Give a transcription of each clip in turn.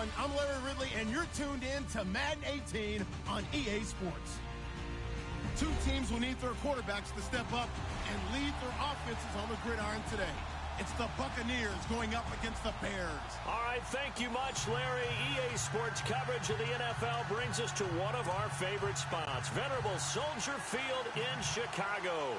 everyone. I'm Larry Ridley, and you're tuned in to Madden 18 on EA Sports. Two teams will need their quarterbacks to step up and lead their offenses on the gridiron today. It's the Buccaneers going up against the Bears. All right, thank you much, Larry. EA Sports coverage of the NFL brings us to one of our favorite spots, venerable Soldier Field in Chicago.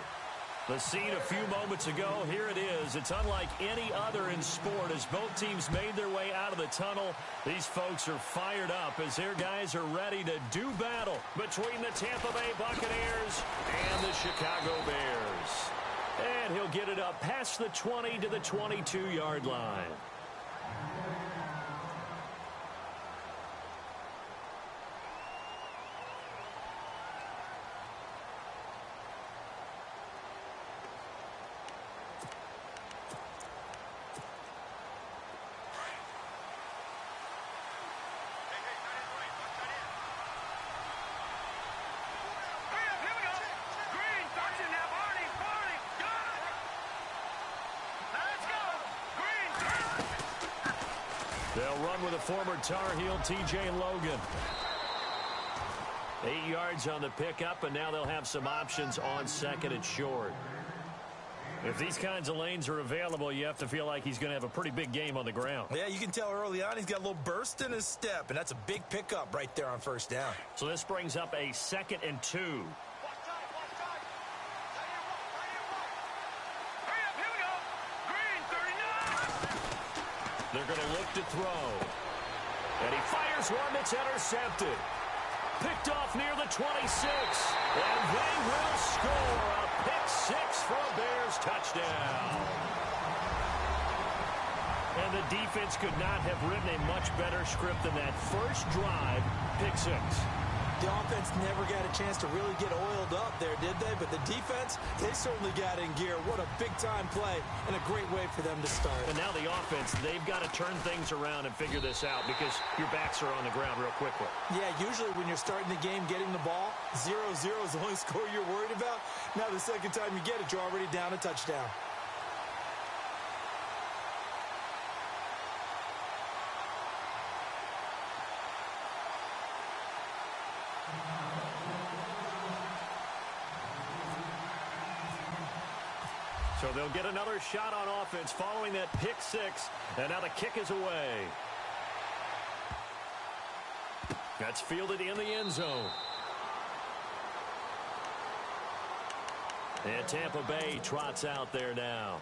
The scene a few moments ago, here it is. It's unlike any other in sport as both teams made their way out of the tunnel. These folks are fired up as their guys are ready to do battle between the Tampa Bay Buccaneers and the Chicago Bears. And he'll get it up past the 20 to the 22-yard line. They'll run with a former Tar Heel, T.J. Logan. 8 yards on the pickup, and now they'll have some options on second and short. If these kinds of lanes are available, you have to feel like he's going to have a pretty big game on the ground. Yeah, you can tell early on he's got a little burst in his step, and that's a big pickup right there on first down. So this brings up a 2nd and 2. They're going to look to throw. And he fires one that's intercepted. Picked off near the 26. And they will score a pick six for a Bears touchdown. And the defense could not have written a much better script than that first drive, pick six. The offense never got a chance to really get oiled up there, did they? But the defense, they certainly got in gear. What a big-time play and a great way for them to start. And now the offense, they've got to turn things around and figure this out because your backs are on the ground real quickly. Yeah, usually when you're starting the game, getting the ball, 0-0 is the only score you're worried about. Now the second time you get it, you're already down a touchdown. So they'll get another shot on offense following that pick six. And now the kick is away. That's fielded in the end zone. And Tampa Bay trots out there now.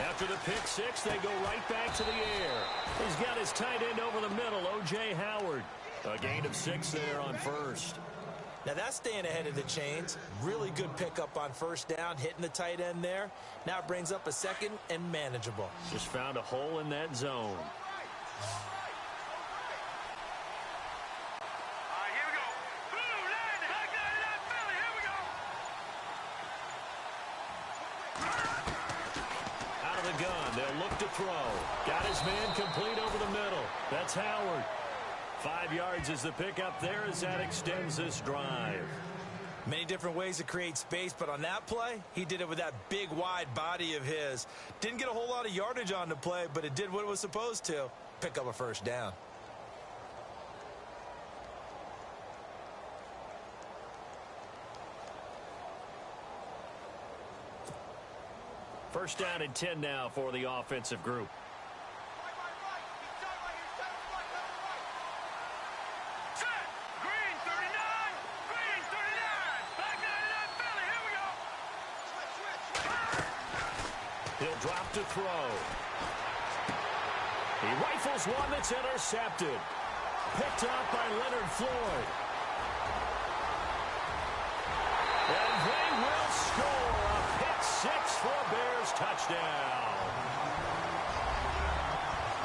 After the pick six, they go right back to the air. He's got his tight end over the middle, O.J. Howard. A gain of 6 there on first. Now that's staying ahead of the chains. Really good pickup on first down, hitting the tight end there. Now it brings up a second and manageable. Just found a hole in that zone. They'll look to throw. Got his man complete over the middle. That's Howard. 5 yards is the pickup there as that extends this drive. Many different ways to create space, but on that play, he did it with that big, wide body of his. Didn't get a whole lot of yardage on the play, but it did what it was supposed to. Pick up a first down. First down and 10 now for the offensive group. He'll drop to throw. He rifles one that's intercepted. Picked up by Leonard Floyd. And they will score a pick six for a Bears touchdown.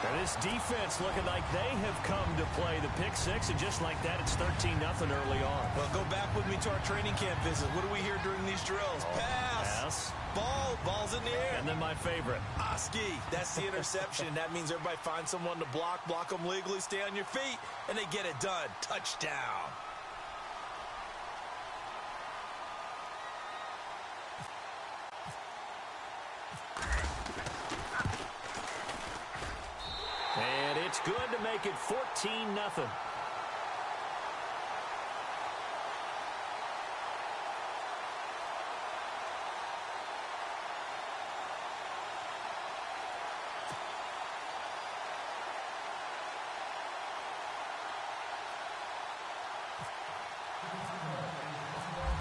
And this defense looking like they have come to play. The pick six, and just like that, it's 13-0 early on. Well, go back with me to our training camp visit. What do we hear during these drills? Pass. Ball's in the air. And then my favorite. Oski. That's the interception. That means everybody finds someone to block them legally, stay on your feet, and they get it done. Touchdown. And it's good to make it 14-0.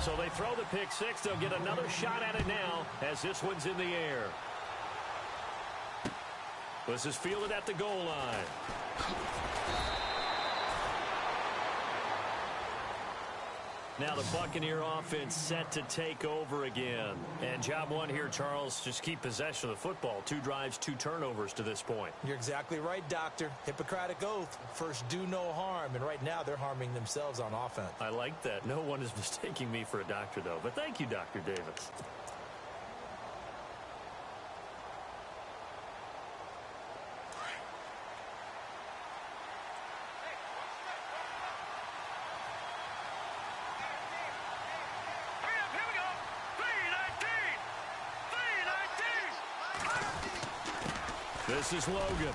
So they throw the pick six. They'll get another shot at it now as this one's in the air. This is fielded at the goal line. Now the Buccaneer offense set to take over again. And job one here, Charles, just keep possession of the football. 2 drives, 2 turnovers to this point. You're exactly right, Doctor. Hippocratic oath. First, do no harm. And right now, they're harming themselves on offense. I like that. No one is mistaking me for a doctor, though. But thank you, Dr. Davis. This is Logan.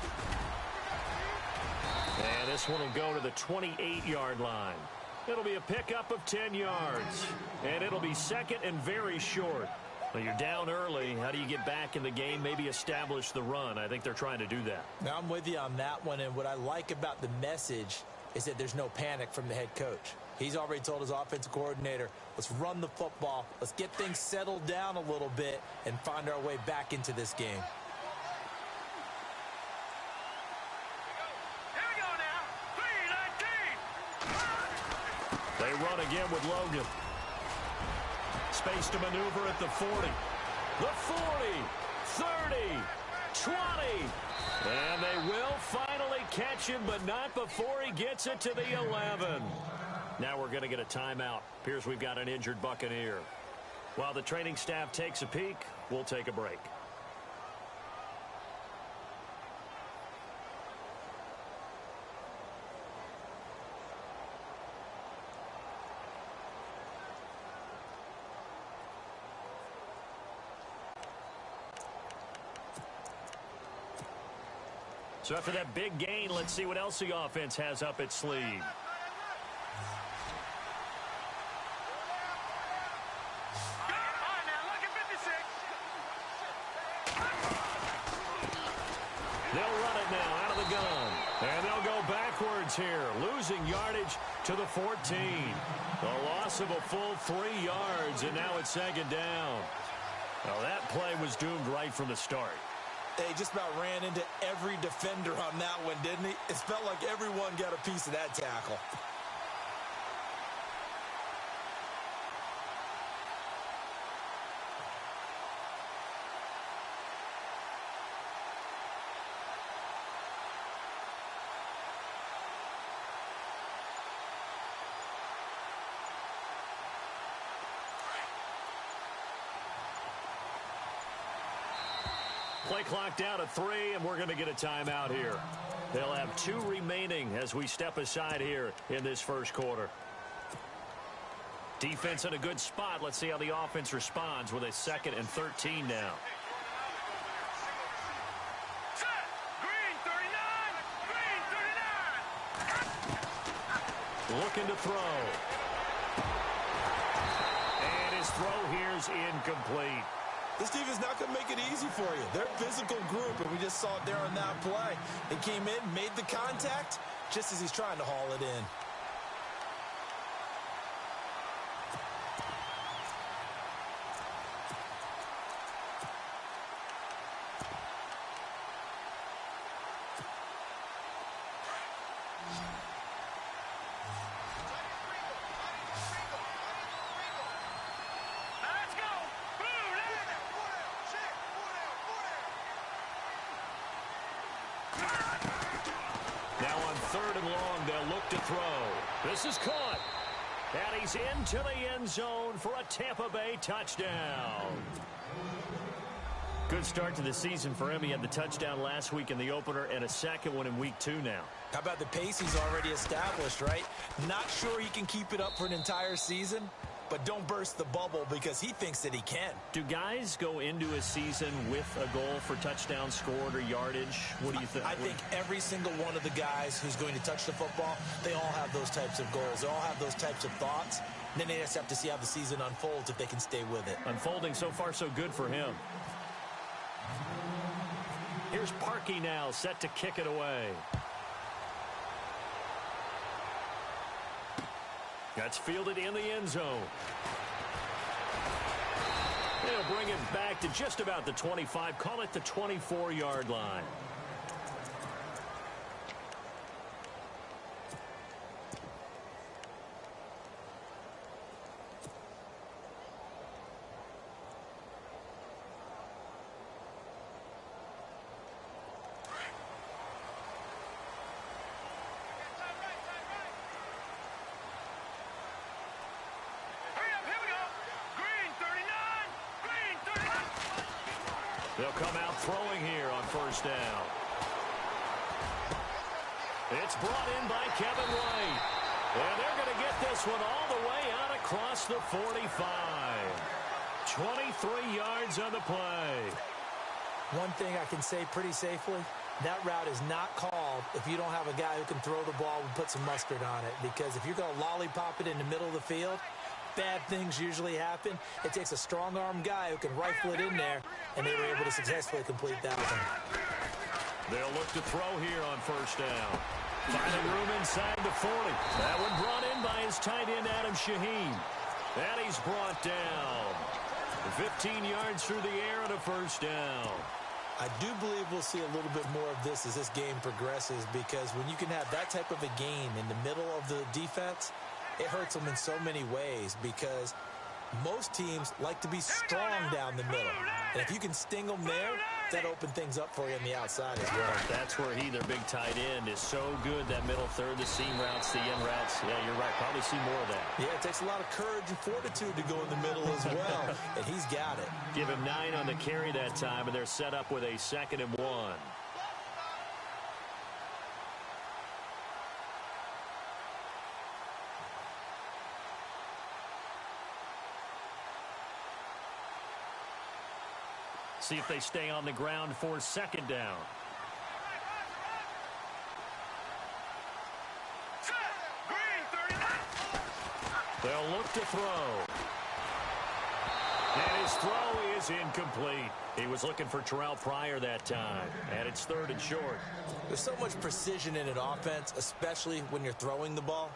And this one will go to the 28-yard line. It'll be a pickup of 10 yards. And it'll be second and very short. Well, you're down early. How do you get back in the game? Maybe establish the run. I think they're trying to do that. Now, I'm with you on that one. And what I like about the message is that there's no panic from the head coach. He's already told his offensive coordinator, let's run the football. Let's get things settled down a little bit and find our way back into this game. They run again with Logan. Space to maneuver at the 40. The 40, 30, 20. And they will finally catch him, but not before he gets it to the 11. Now we're going to get a timeout. Appears we've got an injured Buccaneer. While the training staff takes a peek, we'll take a break. So after that big gain, let's see what else the offense has up its sleeve. They'll run it now out of the gun. And they'll go backwards here, losing yardage to the 14. A loss of a full 3 yards, and now it's second down. Well, that play was doomed right from the start. They just about ran into every defender on that one, didn't he? It felt like everyone got a piece of that tackle. Play clock down to 3, and we're going to get a timeout here. They'll have 2 remaining as we step aside here in this first quarter. Defense in a good spot. Let's see how the offense responds with a 2nd and 13 now. Looking to throw. And his throw here is incomplete. This defense not going to make it easy for you. They're a physical group, and we just saw it there on that play. They came in, made the contact, just as he's trying to haul it in. throw. This is caught. And he's into the end zone for a Tampa Bay touchdown. Good start to the season for him. He had the touchdown last week in the opener and a second one in week 2 now. How about the pace he's already established, right? Not sure he can keep it up for an entire season, but don't burst the bubble because he thinks that he can. Do guys go into a season with a goal for touchdown scored or yardage? What do you think? I think every single one of the guys who's going to touch the football, they all have those types of goals. They all have those types of thoughts. And then they just have to see how the season unfolds if they can stay with it. Unfolding so far so good for him. Here's Parkey now, set to kick it away. That's fielded in the end zone. They'll bring it back to just about the 25. Call it the 24-yard line. They'll come out throwing here on first down. It's brought in by Kevin White. And they're going to get this one all the way out across the 45. 23 yards on the play. One thing I can say pretty safely, that route is not called if you don't have a guy who can throw the ball and put some mustard on it. Because if you're going to lollipop it in the middle of the field, bad things usually happen. It takes a strong-arm guy who can rifle it in there, and they were able to successfully complete that one. They'll look to throw here on first down. Finding room inside the 40. That one brought in by his tight end, Adam Shaheen. And he's brought down. 15 yards through the air and a first down. I do believe we'll see a little bit more of this as this game progresses, because when you can have that type of a gain in the middle of the defense, it hurts them in so many ways, because most teams like to be strong down the middle. And if you can sting them there, that opens things up for you on the outside as well. That's where he, their big tight end, is so good. That middle third, the seam routes, the end routes. Yeah, you're right. Probably see more of that. Yeah, it takes a lot of courage and fortitude to go in the middle as well. And he's got it. Give him 9 on the carry that time, and they're set up with a 2nd and 1. See if they stay on the ground for 2nd down. They'll look to throw. And his throw is incomplete. He was looking for Terrell Pryor that time. And it's 3rd and short. There's so much precision in an offense, especially when you're throwing the ball.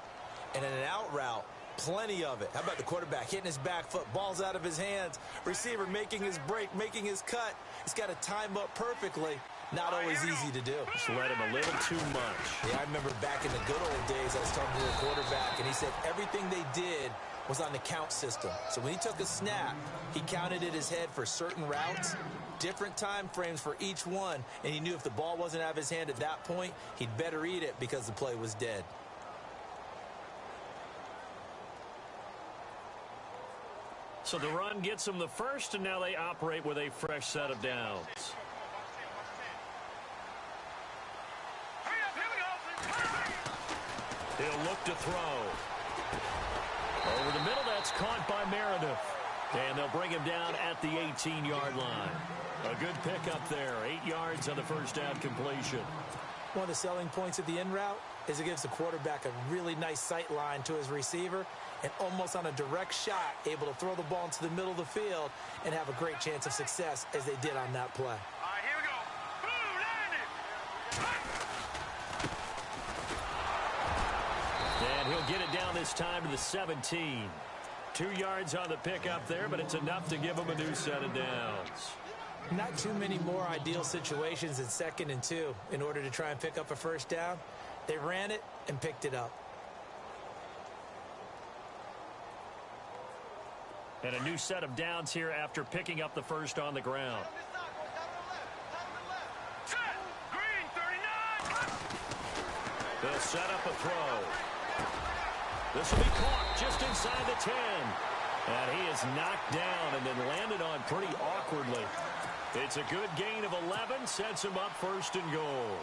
And in an out route, plenty of it. How about the quarterback hitting his back foot, balls out of his hands, receiver making his break, making his cut. He's got to time up perfectly. Not always easy to do. Just let him a little too much. Yeah, I remember back in the good old days, I was talking to a quarterback, and he said everything they did was on the count system. So when he took a snap, he counted in his head for certain routes, different time frames for each one, and he knew if the ball wasn't out of his hand at that point, he'd better eat it because the play was dead. So the run gets them the first, and now they operate with a fresh set of downs. He'll look to throw. Over the middle, that's caught by Meredith. And they'll bring him down at the 18-yard line. A good pickup there. 8 yards on the first down completion. One of the selling points of the in route is it gives the quarterback a really nice sight line to his receiver, and almost on a direct shot, able to throw the ball into the middle of the field and have a great chance of success as they did on that play. All right, here we go. Boom, landed. And he'll get it down this time to the 17. 2 yards on the pickup there, but it's enough to give him a new set of downs. Not too many more ideal situations in 2nd and 2 in order to try and pick up a first down. They ran it and picked it up. And a new set of downs here after picking up the first on the ground. Green, 39. They'll set up a throw. This will be caught just inside the 10. And he is knocked down and then landed on pretty awkwardly. It's a good gain of 11, sets him up first and goal.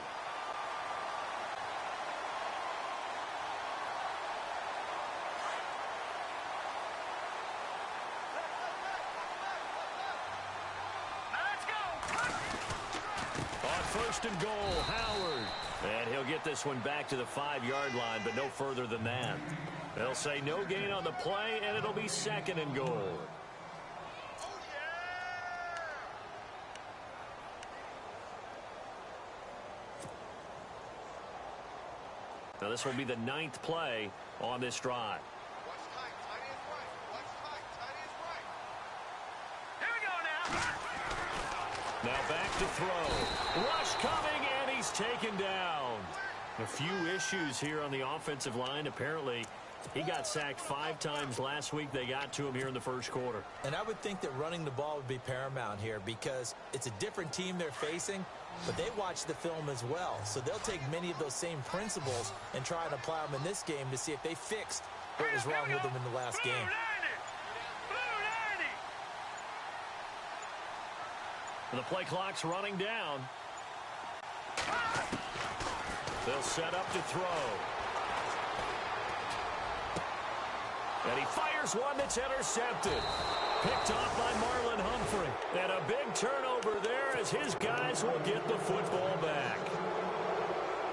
On first and goal, Howard. And he'll get this one back to the 5-yard line, but no further than that. They'll say no gain on the play, and it'll be second and goal. Now this will be the 9th play on this drive. Now back to throw. Rush coming, and he's taken down. A few issues here on the offensive line. Apparently, he got sacked 5 times last week. They got to him here in the first quarter. And I would think that running the ball would be paramount here because it's a different team they're facing, but they watch the film as well. So they'll take many of those same principles and try and apply them in this game to see if they fixed what was wrong with them in the last game. The play clock's running down. They'll set up to throw. And he fires one that's intercepted. Picked off by Marlon Humphrey. And a big turnover there as his guys will get the football back.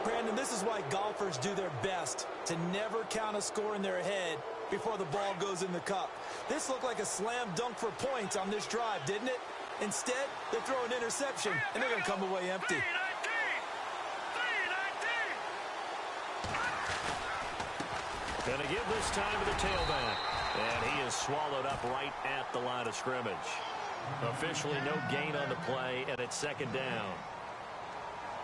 Brandon, this is why golfers do their best to never count a score in their head before the ball goes in the cup. This looked like a slam dunk for points on this drive, didn't it? Instead, they throw an interception, and they're going to come away empty. Going to give this time to the tailback. And he is swallowed up right at the line of scrimmage. Officially no gain on the play, and it's second down.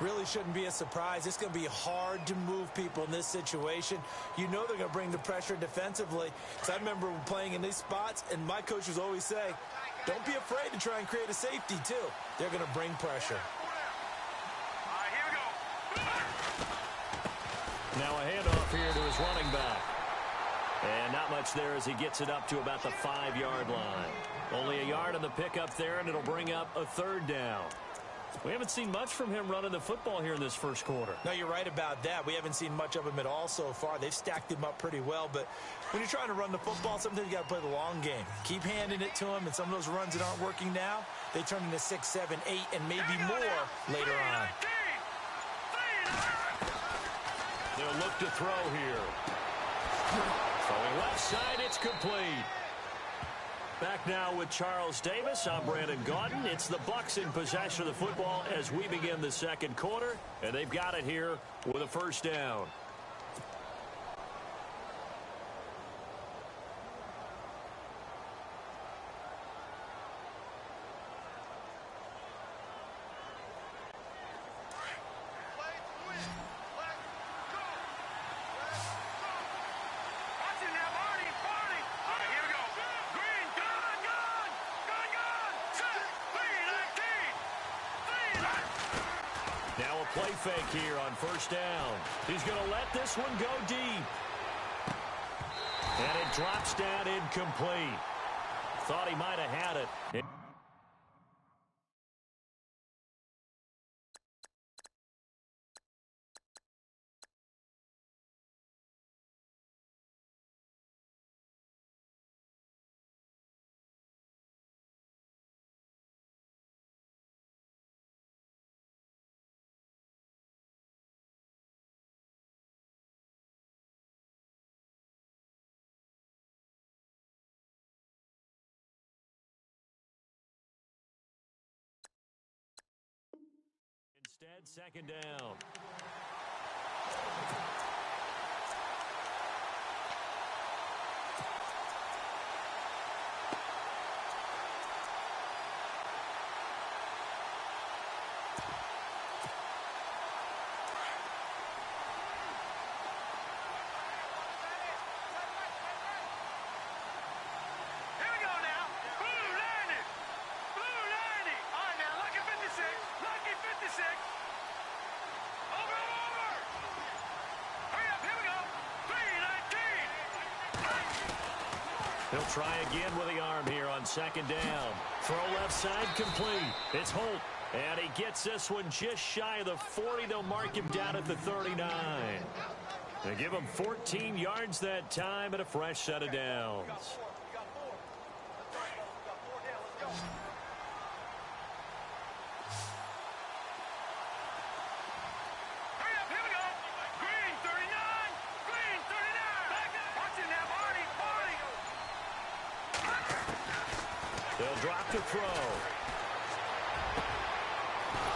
Really shouldn't be a surprise. It's going to be hard to move people in this situation. You know they're going to bring the pressure defensively. So I remember playing in these spots, and my coaches always say, don't be afraid to try and create a safety, too. They're going to bring pressure. Now a handoff here to his running back. And not much there as he gets it up to about the 5-yard line. Only a yard on the pickup there, and it'll bring up a third down. We haven't seen much from him running the football here in this first quarter. No, you're right about that. We haven't seen much of him at all so far. They've stacked him up pretty well, but when you're trying to run the football, sometimes you got to play the long game. Keep handing it to him, and some of those runs that aren't working now, they turn into 6, 7, 8, and maybe more later on. They'll look to throw here. Throwing left side, it's complete. Back now with Charles Davis. I'm Brandon Gaudin. It's the Bucs in possession of the football as we begin the second quarter, and they've got it here with a first down. Now a play fake here on first down. He's going to let this one go deep. And it drops down incomplete. Thought he might have had it. Instead, second down. Lucky 56. Over. He'll try again with the arm here on second down. Throw left side complete. It's Holt. And he gets this one just shy of the 40. They'll mark him down at the 39. They give him 14 yards that time and a fresh set of downs. They'll drop the throw.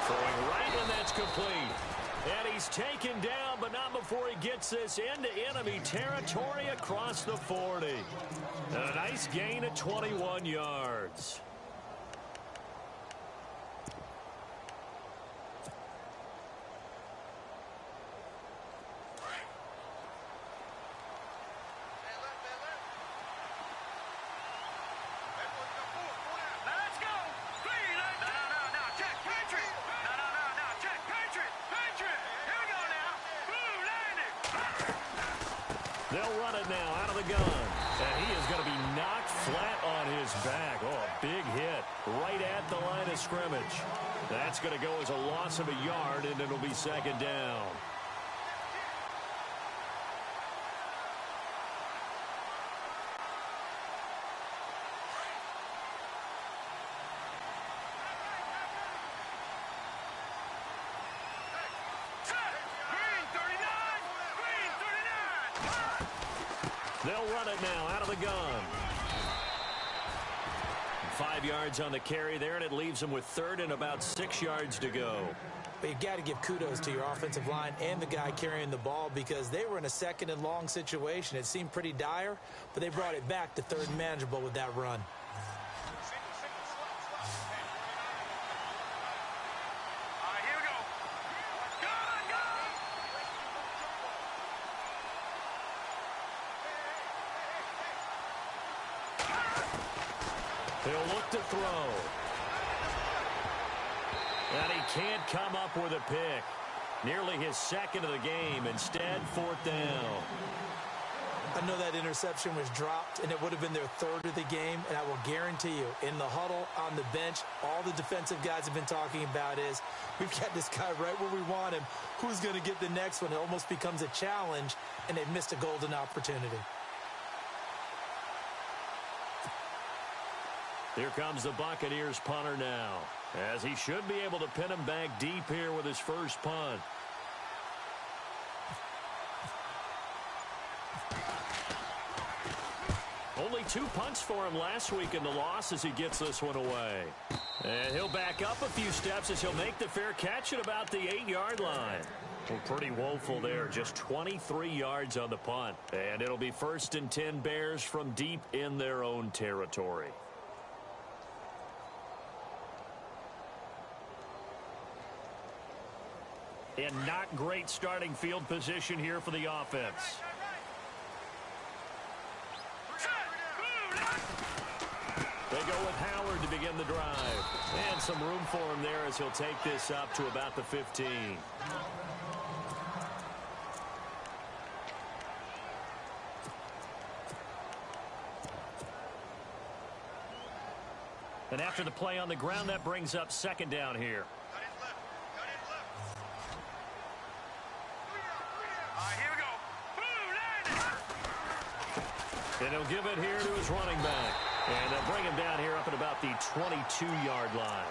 Throwing right, and that's complete. And he's taken down, but not before he gets this into enemy territory across the 40. And a nice gain of 21 yards. They'll run it now out of the gun. And he is going to be knocked flat on his back. Oh, a big hit right at the line of scrimmage. That's going to go as a loss of a yard, and it'll be second down. They'll run it now out of the gun. 5 yards on the carry there, and it leaves them with third and about 6 yards to go. But you got to give kudos to your offensive line and the guy carrying the ball, because they were in a second and long situation. It seemed pretty dire, but they brought it back to third and manageable with that run. He'll look to throw. And he can't come up with a pick. Nearly his second of the game. Instead, fourth down. I know that interception was dropped, and it would have been their third of the game, and I will guarantee you, in the huddle, on the bench, all the defensive guys have been talking about is, we've got this guy right where we want him. Who's going to get the next one? It almost becomes a challenge, and they've missed a golden opportunity. Here comes the Buccaneers punter now, as he should be able to pin him back deep here with his first punt. Only 2 punts for him last week in the loss as he gets this one away. And he'll back up a few steps as he'll make the fair catch at about the 8-yard line. Well, pretty woeful there, just 23 yards on the punt. And it'll be 1st and 10 Bears from deep in their own territory. And not great starting field position here for the offense. They go with Howard to begin the drive. And some room for him there as he'll take this up to about the 15. And after the play on the ground, that brings up second down here. And he'll give it here to his running back. And they'll bring him down here up at about the 22-yard line.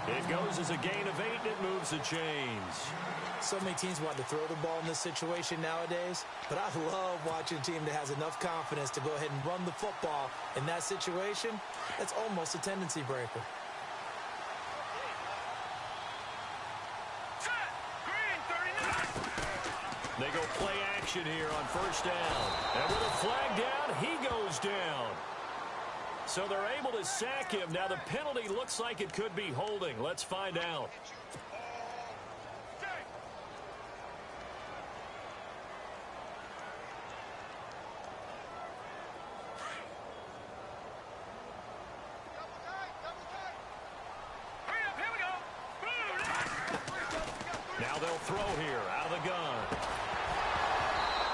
It goes as a gain of 8, and it moves the chains. So many teams want to throw the ball in this situation nowadays, but I love watching a team that has enough confidence to go ahead and run the football. In that situation, that's almost a tendency breaker. They go play action here on first down. And with a flag down, he goes down. So they're able to sack him. Now the penalty looks like it could be holding. Let's find out. Now they'll throw here out of the gun.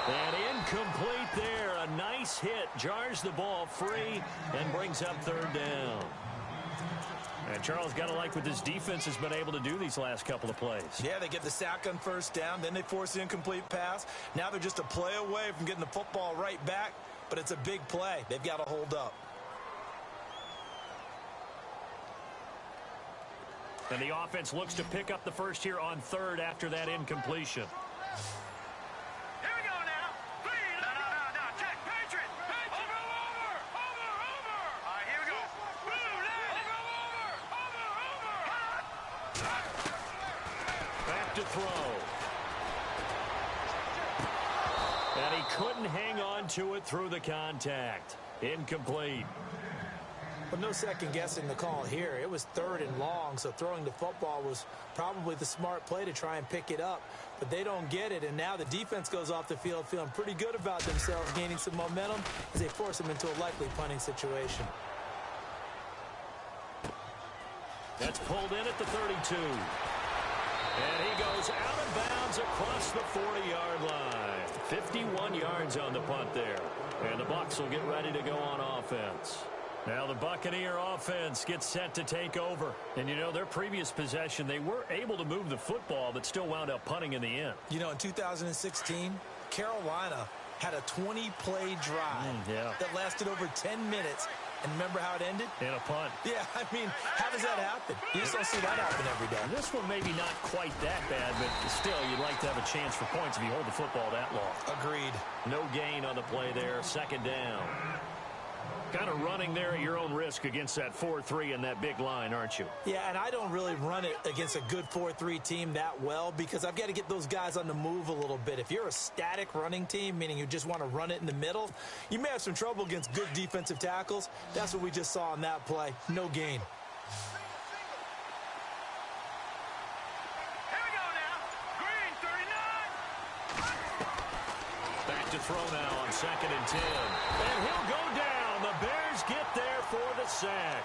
And incomplete there. A nice hit. Jars the ball free and brings up third down. And Charles, got to like what this defense has been able to do these last couple of plays. Yeah, they get the sack on first down. Then they force the incomplete pass. Now they're just a play away from getting the football right back. But it's a big play. They've got to hold up. And the offense looks to pick up the first here on third after that incompletion. Here we go now. Please. No. Check. Patriot. Over. All right, here we go. Blue line. Over. Back to throw. And he couldn't hang on to it through the contact. Incomplete. But no second guessing the call here. It was third and long, so throwing the football was probably the smart play to try and pick it up. But they don't get it, and now the defense goes off the field feeling pretty good about themselves, gaining some momentum as they force them into a likely punting situation. That's pulled in at the 32. And he goes out of bounds across the 40-yard line. 51 yards on the punt there. And the Bucs will get ready to go on offense. Now the Buccaneer offense gets set to take over. And, you know, their previous possession, they were able to move the football, but still wound up punting in the end. You know, in 2016, Carolina had a 20-play drive that lasted over 10 minutes. And remember how it ended? In a punt. Yeah, I mean, how does that happen? You just don't see that happen every day. This one maybe not quite that bad, but still, you'd like to have a chance for points if you hold the football that long. Agreed. No gain on the play there. Second down. Kind of running there at your own risk against that 4-3 and that big line, aren't you? Yeah, and I don't really run it against a good 4-3 team that well because I've got to get those guys on the move a little bit. If you're a static running team, meaning you just want to run it in the middle, you may have some trouble against good defensive tackles. That's what we just saw on that play. No gain. Here we go now. Green, 39. Back to throw now on 2nd and 10. And he'll go down. The Bears get there for the sack.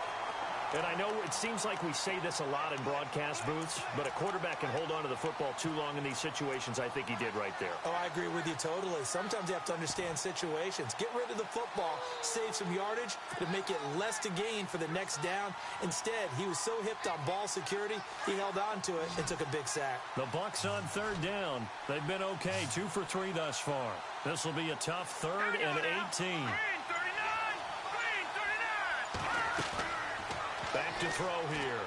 And I know it seems like we say this a lot in broadcast booths, but a quarterback can hold on to the football too long in these situations. I think he did right there. Oh, I agree with you totally. Sometimes you have to understand situations. Get rid of the football, save some yardage to make it less to gain for the next down. Instead, he was so hipped on ball security, he held on to it and took a big sack. The Bucs on third down. They've been okay, 2 for 3 thus far. This will be a tough 3rd and 18. Back to throw here.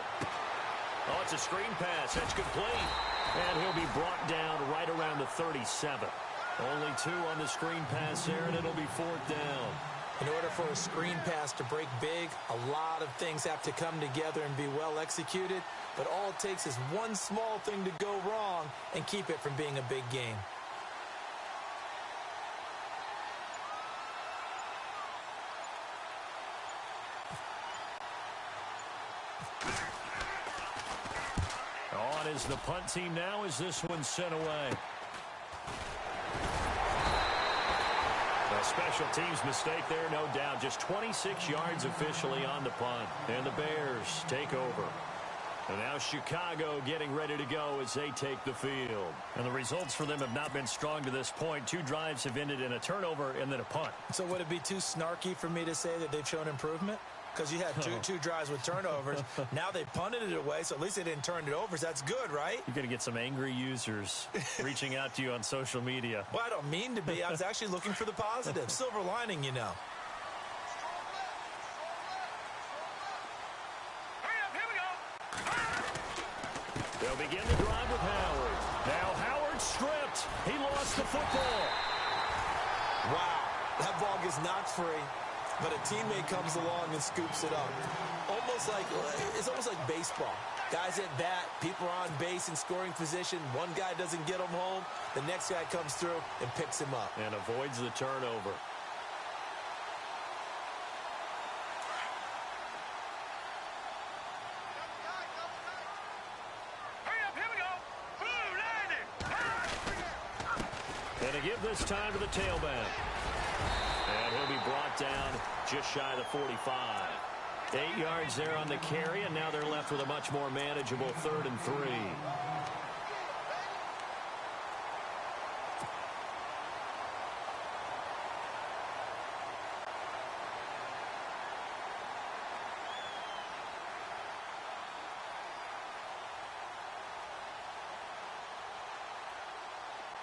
Oh, it's a screen pass. That's complete. And he'll be brought down right around the 37. Only 2 on the screen pass there, and it'll be 4th down. In order for a screen pass to break big, a lot of things have to come together and be well executed. But all it takes is one small thing to go wrong and keep it from being a big game. On is the punt team now as this one's sent away. A special teams mistake there, no doubt. Just 26 yards officially on the punt. And the Bears take over. And now Chicago getting ready to go as they take the field. And the results for them have not been strong to this point. 2 drives have ended in a turnover and then a punt. So would it be too snarky for me to say that they've shown improvement? Because you had two drives with turnovers. Now they punted it away, so at least they didn't turn it over. So that's good, right? You're going to get some angry users reaching out to you on social media. Well, I don't mean to be. I was actually looking for the positive. Silver lining, you know. Hurry up, here we go. They'll begin the drive with Howard. Now Howard stripped. He lost the football. Wow, that ball gets knocked free. But a teammate comes along and scoops it up. It's almost like baseball. Guys at bat, people are on base in scoring position. One guy doesn't get him home. The next guy comes through and picks him up. And avoids the turnover. Hurry up, here we go. Blue landing. And to give this time to the tailback. And he'll be brought down just shy of the 45. 8 yards there on the carry, and now they're left with a much more manageable 3rd and 3.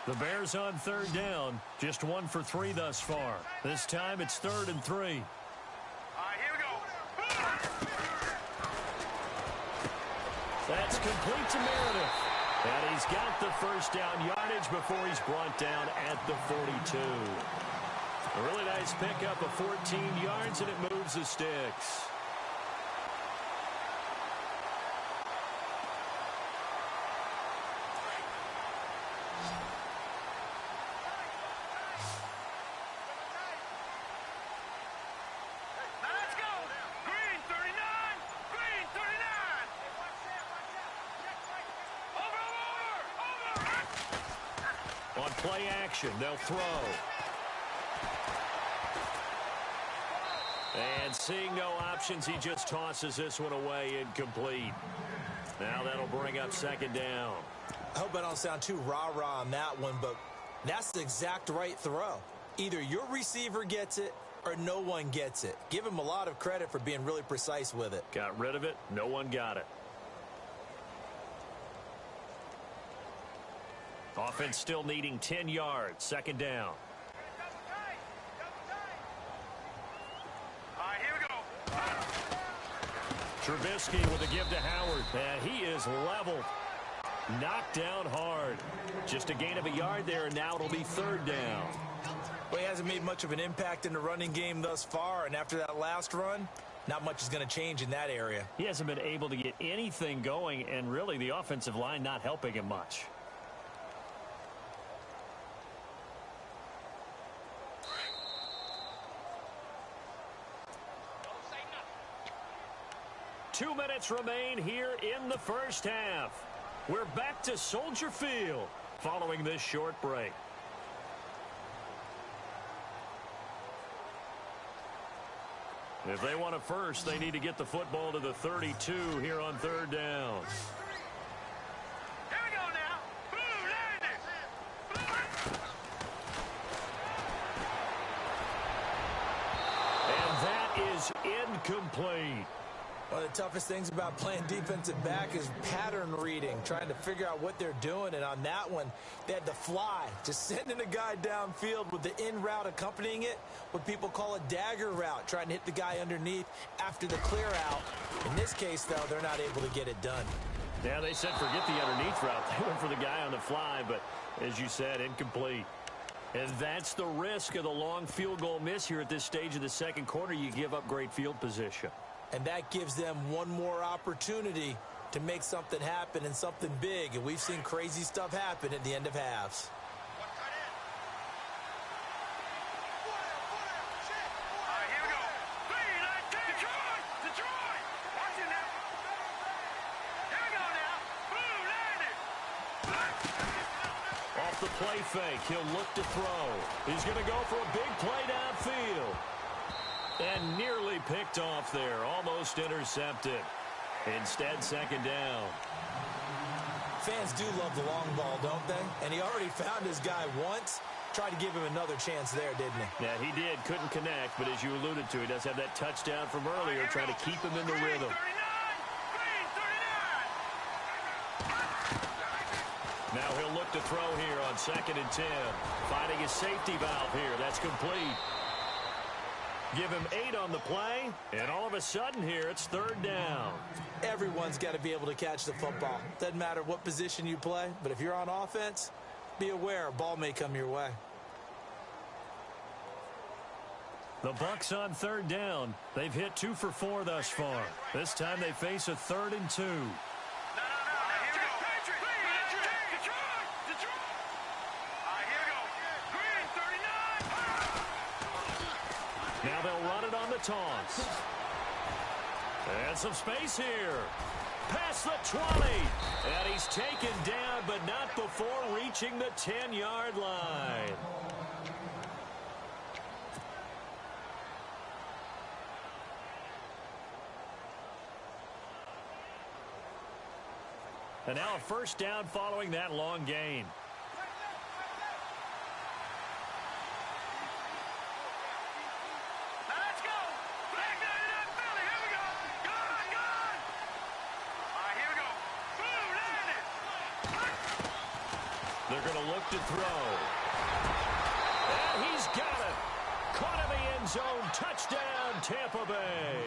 The Bears on third down. Just 1 for 3 thus far. This time it's 3rd and 3. All right, here we go. That's complete to Meredith. And he's got the first down yardage before he's brought down at the 42. A really nice pickup of 14 yards, and it moves the sticks. Now let's go. Green 39. Green 39. Over. On play action, they'll throw. And seeing no options, he just tosses this one away, incomplete. Now that'll bring up 2nd down. I hope I don't sound too rah-rah on that one, but that's the exact right throw. Either your receiver gets it or no one gets it. Give him a lot of credit for being really precise with it. Got rid of it. No one got it. Offense still needing 10 yards. 2nd down. Trubisky with a give to Howard. And he is leveled. Knocked down hard. Just a gain of a yard there, and now it'll be 3rd down. Well, he hasn't made much of an impact in the running game thus far, and after that last run, not much is going to change in that area. He hasn't been able to get anything going, and really the offensive line not helping him much. Two minutes remain here in the first half. We're back to Soldier Field following this short break. If they want a first, they need to get the football to the 32 here on 3rd down. Here we go now. Blue landing. And that is incomplete. One of the toughest things about playing defensive back is pattern reading, trying to figure out what they're doing. And on that one, they had to fly, just sending a guy downfield with the in route accompanying it, what people call a dagger route, trying to hit the guy underneath after the clear out. In this case, though, they're not able to get it done. Yeah, they said forget the underneath route. They went for the guy on the fly, but as you said, incomplete. And that's the risk of the long field goal miss here at this stage of the second quarter. You give up great field position. And that gives them one more opportunity to make something happen and something big. And we've seen crazy stuff happen at the end of halves. All right, here we go. Detroit. Watch it now. Here we go now. Blue landing. Off the play fake, he'll look to throw. He's going to go for a big play downfield. And nearly picked off there. Almost intercepted. Instead, 2nd down. Fans do love the long ball, don't they? And he already found his guy once. Tried to give him another chance there, didn't he? Yeah, he did. Couldn't connect, but as you alluded to, he does have that touchdown from earlier, trying to keep him in the rhythm. Now he'll look to throw here on 2nd and 10. Finding his safety valve here. That's complete. Give him 8 on the play, and all of a sudden here, it's 3rd down. Everyone's got to be able to catch the football. Doesn't matter what position you play, but if you're on offense, be aware a ball may come your way. The Bucs on 3rd down. They've hit 2 for 4 thus far. This time they face a 3rd and 2. Now they'll run it on the toss. And some space here. Past the 20. And he's taken down, but not before reaching the 10-yard line. And now a 1st down following that long gain. They're going to look to throw. And he's got it. Caught in the end zone. Touchdown, Tampa Bay.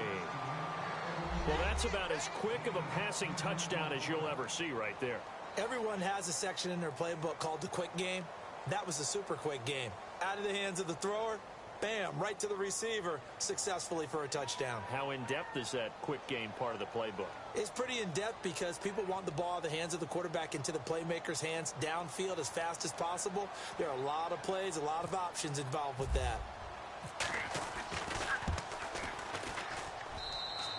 Well, that's about as quick of a passing touchdown as you'll ever see right there. Everyone has a section in their playbook called the quick game. That was a super quick game. Out of the hands of the thrower, bam, right to the receiver, successfully for a touchdown. How in-depth is that quick game part of the playbook? It's pretty in-depth because people want the ball out of the hands of the quarterback into the playmaker's hands downfield as fast as possible. There are a lot of plays, a lot of options involved with that.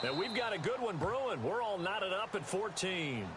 Now we've got a good one brewing. We're all knotted up at 14.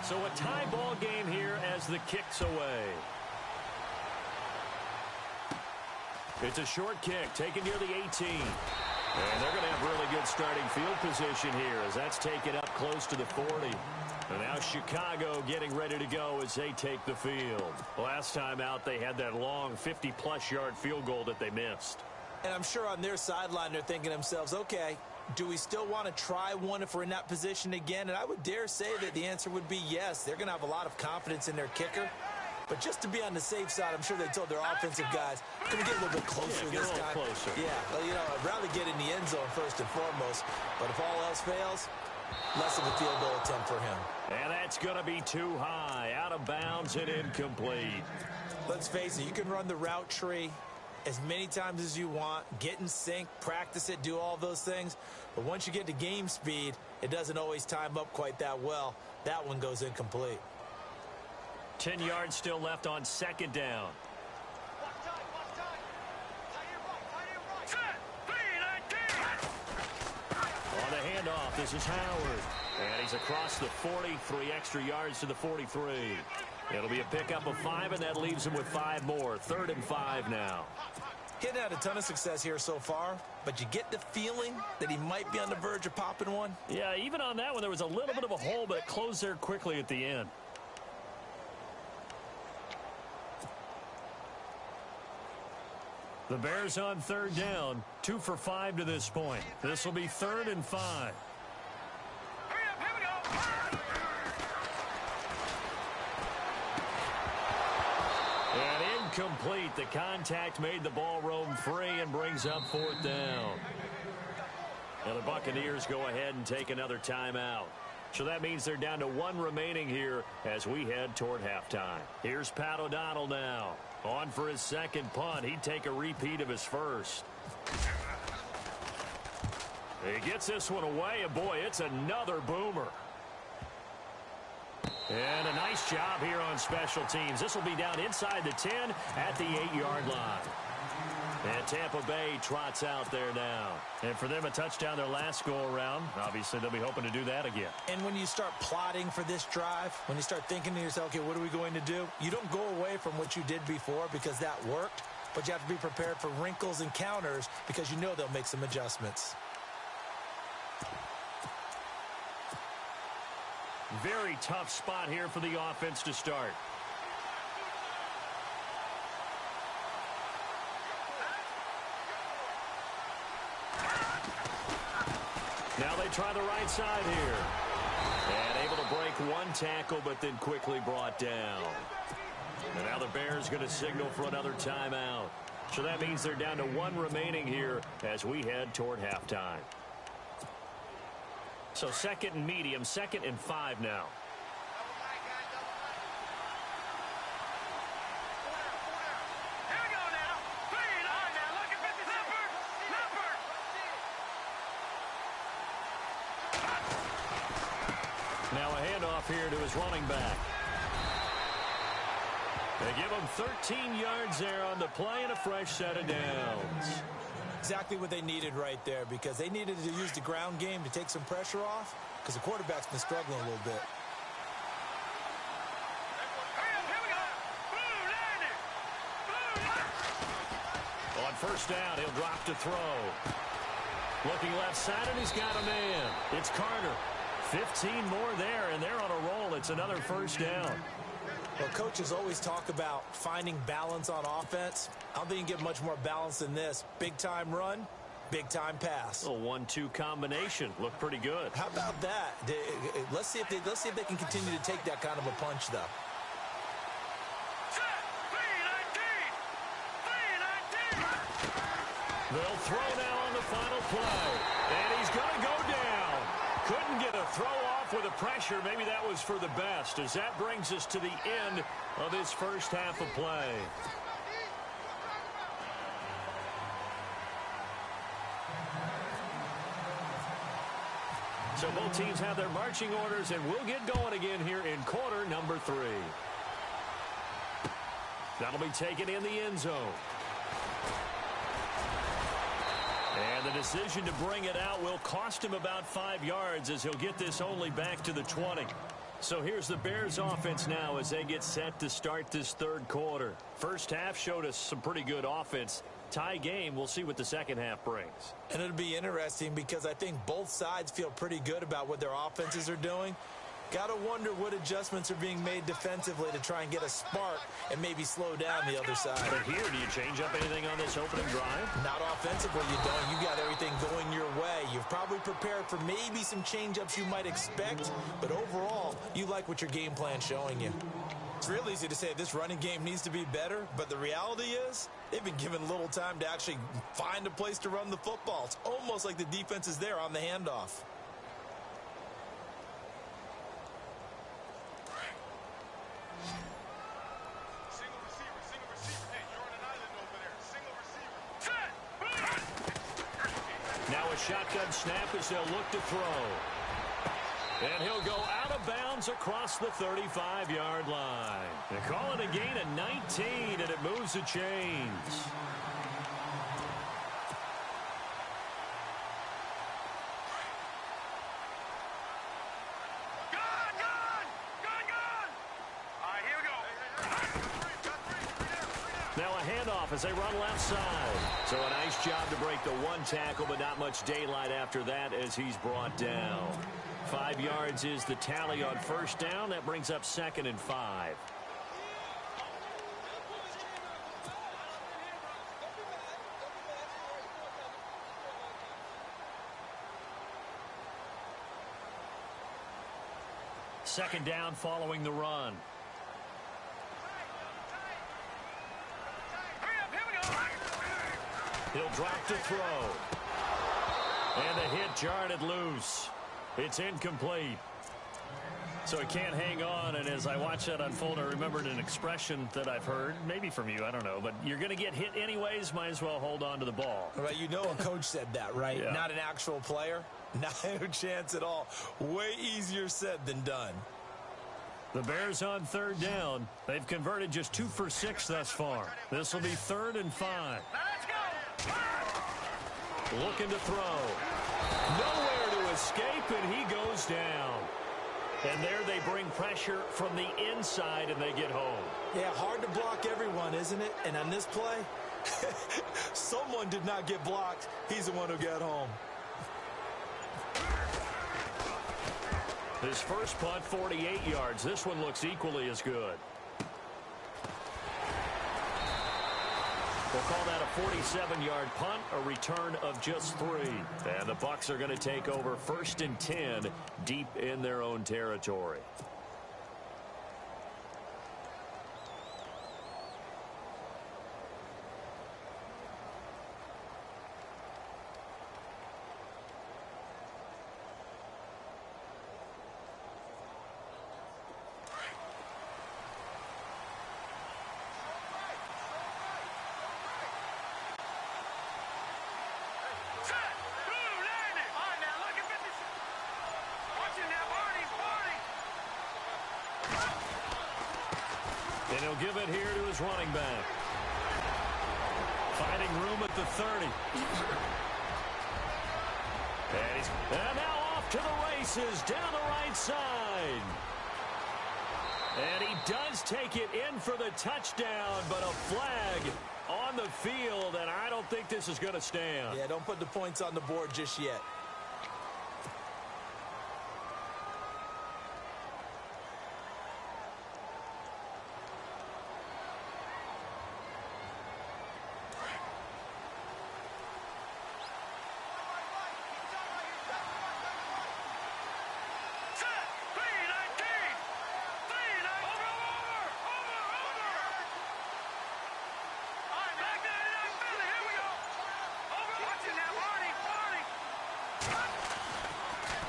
So a tie ball game here as the kick's away. It's a short kick taken near the 18. And they're going to have really good starting field position here as that's taken up close to the 40. And now Chicago getting ready to go as they take the field. Last time out, they had that long 50-plus yard field goal that they missed. And I'm sure on their sideline they're thinking to themselves, okay, do we still want to try one if we're in that position again? And I would dare say that the answer would be yes. They're going to have a lot of confidence in their kicker. But just to be on the safe side, I'm sure they told their offensive guys, can we get a little bit closer this time? Closer. Yeah, well, you know, I'd rather get in the end zone first and foremost. But if all else fails, less of a field goal attempt for him. And that's going to be too high, out of bounds and incomplete. Let's face it, you can run the route tree as many times as you want, get in sync, practice it, do all those things. But once you get to game speed, it doesn't always time up quite that well. That one goes incomplete. 10 yards still left on second down. On the handoff, this is Howard. And he's across the 40, 3 extra yards to the 43. It'll be a pickup of 5, and that leaves him with 5 more. 3rd and 5 now. He hadn't had a ton of success here so far, but you get the feeling that he might be on the verge of popping one. Yeah, even on that one, there was a little bit of a hole, but it closed there quickly at the end. The Bears on 3rd down, 2 for 5 to this point. This will be 3rd and 5. And incomplete. The contact made the ball roam free and brings up 4th down. Now the Buccaneers go ahead and take another timeout. So that means they're down to 1 remaining here as we head toward halftime. Here's Pat O'Donnell now. On for his second punt. He'd take a repeat of his first. He gets this one away, and boy, it's another boomer. And a nice job here on special teams. This will be down inside the 10 at the 8-yard line. And Tampa Bay trots out there now. And for them, a touchdown their last go-around. Obviously, they'll be hoping to do that again. And when you start plotting for this drive, when you start thinking to yourself, okay, what are we going to do? You don't go away from what you did before because that worked, but you have to be prepared for wrinkles and counters because you know they'll make some adjustments. Very tough spot here for the offense to start. Now they try the right side here. And able to break one tackle, but then quickly brought down. And now the Bears going to signal for another timeout. So that means they're down to 1 remaining here as we head toward halftime. So 2nd and medium, 2nd and 5 now. Now a handoff here to his running back. They give him 13 yards there on the play and a fresh set of downs. Exactly what they needed right there, because they needed to use the ground game to take some pressure off, because the quarterback's been struggling a little bit. On first down, he'll drop to throw. Looking left side, and he's got a man. It's Carter. 15 more there, and they're on a roll. It's another first down. Well, coaches always talk about finding balance on offense. I don't think you can get much more balance than this. Big-time run, big-time pass. A 1-2 combination. Looked pretty good. How about that? Let's see if they can continue to take that kind of a punch, though. They'll throw now on the final play. And he's going to go down. Couldn't get a throw off with the pressure. Maybe that was for the best, as that brings us to the end of this first half of play. So both teams have their marching orders, and we'll get going again here in quarter number 3. That'll be taken in the end zone. And the decision to bring it out will cost him about 5 yards, as he'll get this only back to the 20. So here's the Bears offense now as they get set to start this third quarter. First half showed us some pretty good offense. Tie game, we'll see what the second half brings. And it'll be interesting, because I think both sides feel pretty good about what their offenses are doing. Got to wonder what adjustments are being made defensively to try and get a spark and maybe slow down the other side. But here, do you change up anything on this opening drive? Not offensively, you don't. You got everything going your way. You've probably prepared for maybe some change-ups you might expect, but overall, you like what your game plan's showing you. It's real easy to say this running game needs to be better, but the reality is they've been given little time to actually find a place to run the football. It's almost like the defense is there on the handoff. Now a shotgun snap as they'll look to throw. And he'll go out of bounds across the 35-yard line. They call it a gain of 19, and it moves the chains. Now a handoff as they run left side. So a nice job to break the one tackle, but not much daylight after that as he's brought down. 5 yards is the tally on first down. That brings up 2nd and 5. Second down following the run. He'll drop to throw. And the hit jarred it loose. It's incomplete. So he can't hang on, and as I watch that unfold, I remembered an expression that I've heard, maybe from you, I don't know, but you're going to get hit anyways, might as well hold on to the ball. Right, you know a coach said that, right? Yeah. Not an actual player. Not a chance at all. Way easier said than done. The Bears on third down. They've converted just 2 for 6 thus far. This will be 3rd and 5. Looking to throw. Nowhere to escape, and he goes down. And there they bring pressure from the inside, and they get home. Yeah, hard to block everyone, isn't it? And on this play, someone did not get blocked. He's the one who got home. His first punt, 48 yards. This one looks equally as good. We'll call that a 47-yard punt, a return of just 3. And the Bucs are going to take over 1st and 10 deep in their own territory. And he'll give it here to his running back. Finding room at the 30. And now off to the races down the right side. And he does take it in for the touchdown, but a flag on the field, and I don't think this is going to stand. Yeah, don't put the points on the board just yet.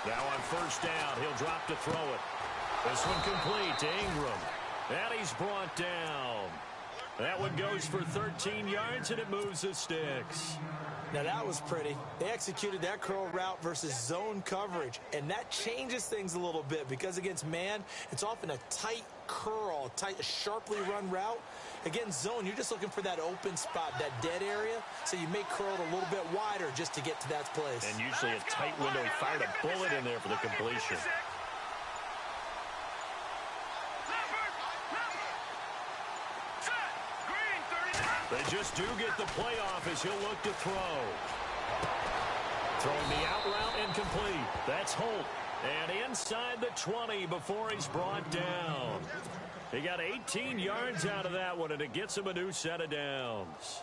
Now on first down, he'll drop to throw it. This one complete to Ingram. And he's brought down. That one goes for 13 yards, and it moves the sticks. Now that was pretty. They executed that curl route versus zone coverage, and that changes things a little bit because against man, it's often a tight curl, tight, sharply run route. Against zone, you're just looking for that open spot, that dead area, so you may curl it a little bit wider just to get to that place. And usually a tight window. He fired a bullet in there for the completion. They just do get the playoff as he'll look to throw. Throwing the out route incomplete. That's Holt. And inside the 20 before he's brought down. He got 18 yards out of that one, and it gets him a new set of downs.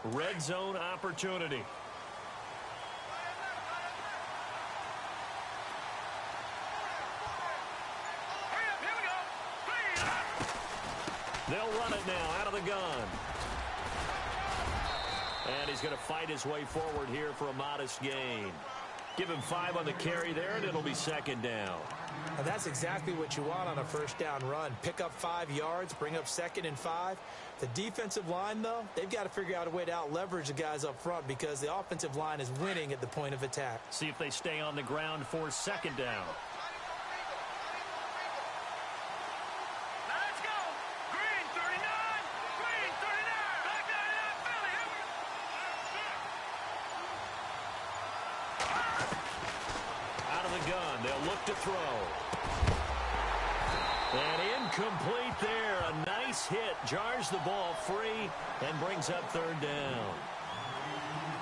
Red zone opportunity. They'll run it now out of the gun. And he's going to fight his way forward here for a modest gain. Give him 5 on the carry there, and it'll be second down. And that's exactly what you want on a first down run. Pick up 5 yards, bring up 2nd and 5. The defensive line, though, they've got to figure out a way to out-leverage the guys up front because the offensive line is winning at the point of attack. See if they stay on the ground for second down. To throw. And incomplete there. A nice hit. Jars the ball free and brings up third down.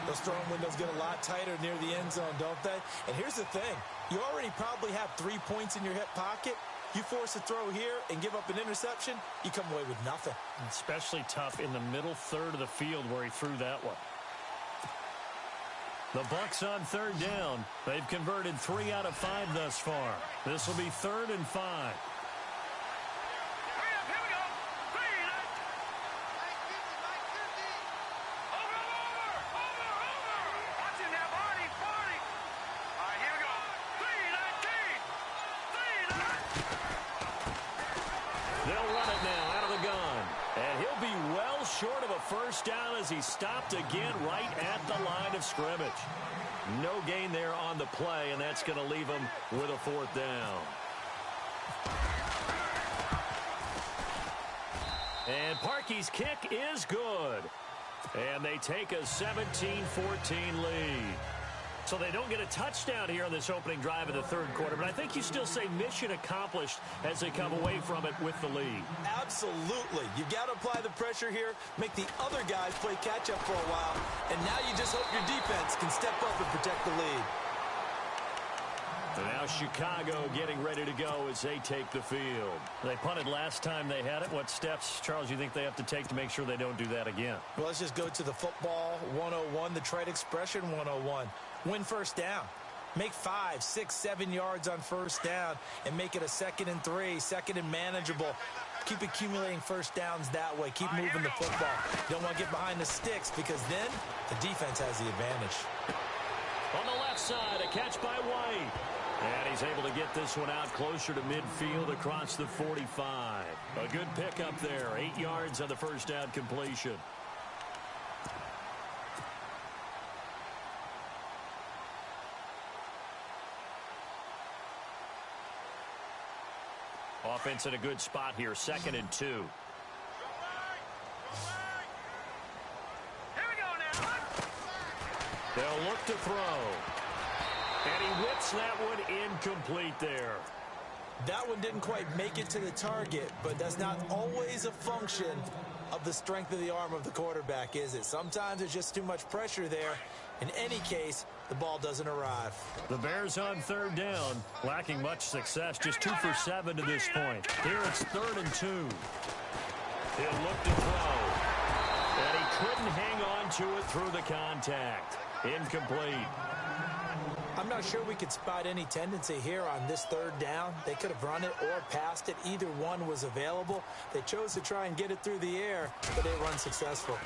Those throwing windows get a lot tighter near the end zone, don't they? And here's the thing. You already probably have 3 points in your hip pocket. You force a throw here and give up an interception, you come away with nothing. Especially tough in the middle third of the field where he threw that one. The Bucs on third down. They've converted 3 out of 5 thus far. This will be 3rd and 5. They'll run it now out of the gun. And he'll be well short of a first down as he stopped again right at the line of scrimmage. No gain there on the play, and that's going to leave him with a 4th down. And Parkey's kick is good. And they take a 17-14 lead. So they don't get a touchdown here on this opening drive of the 3rd quarter, but I think you still say mission accomplished as they come away from it with the lead. Absolutely. You've got to apply the pressure here, make the other guys play catch-up for a while, and now you just hope your defense can step up and protect the lead. And now Chicago getting ready to go as they take the field. They punted last time they had it. What steps, Charles, you think they have to take to make sure they don't do that again? Well, let's just go to the football 101, the trade expression 101. Win first down. Make 5, 6, 7 yards on first down and make it a 2nd and 3, 2nd and manageable. Keep accumulating first downs that way. Keep moving the football. You don't want to get behind the sticks because then the defense has the advantage. On the left side, a catch by White. And he's able to get this one out closer to midfield across the 45. A good pickup there. 8 yards on the first down completion. Offense in a good spot here, 2nd and 2. Here we go now. They'll look to throw. And he whips that one incomplete there. That one didn't quite make it to the target, but that's not always a function of the strength of the arm of the quarterback, is it? Sometimes there's just too much pressure there. In any case, the ball doesn't arrive. The Bears on 3rd down, lacking much success, just 2 for 7 to this point. Here it's 3rd and 2. He'll look to throw. And he couldn't hang on to it through the contact. Incomplete. I'm not sure we could spot any tendency here on this 3rd down. They could have run it or passed it. Either one was available. They chose to try and get it through the air, but they were unsuccessful.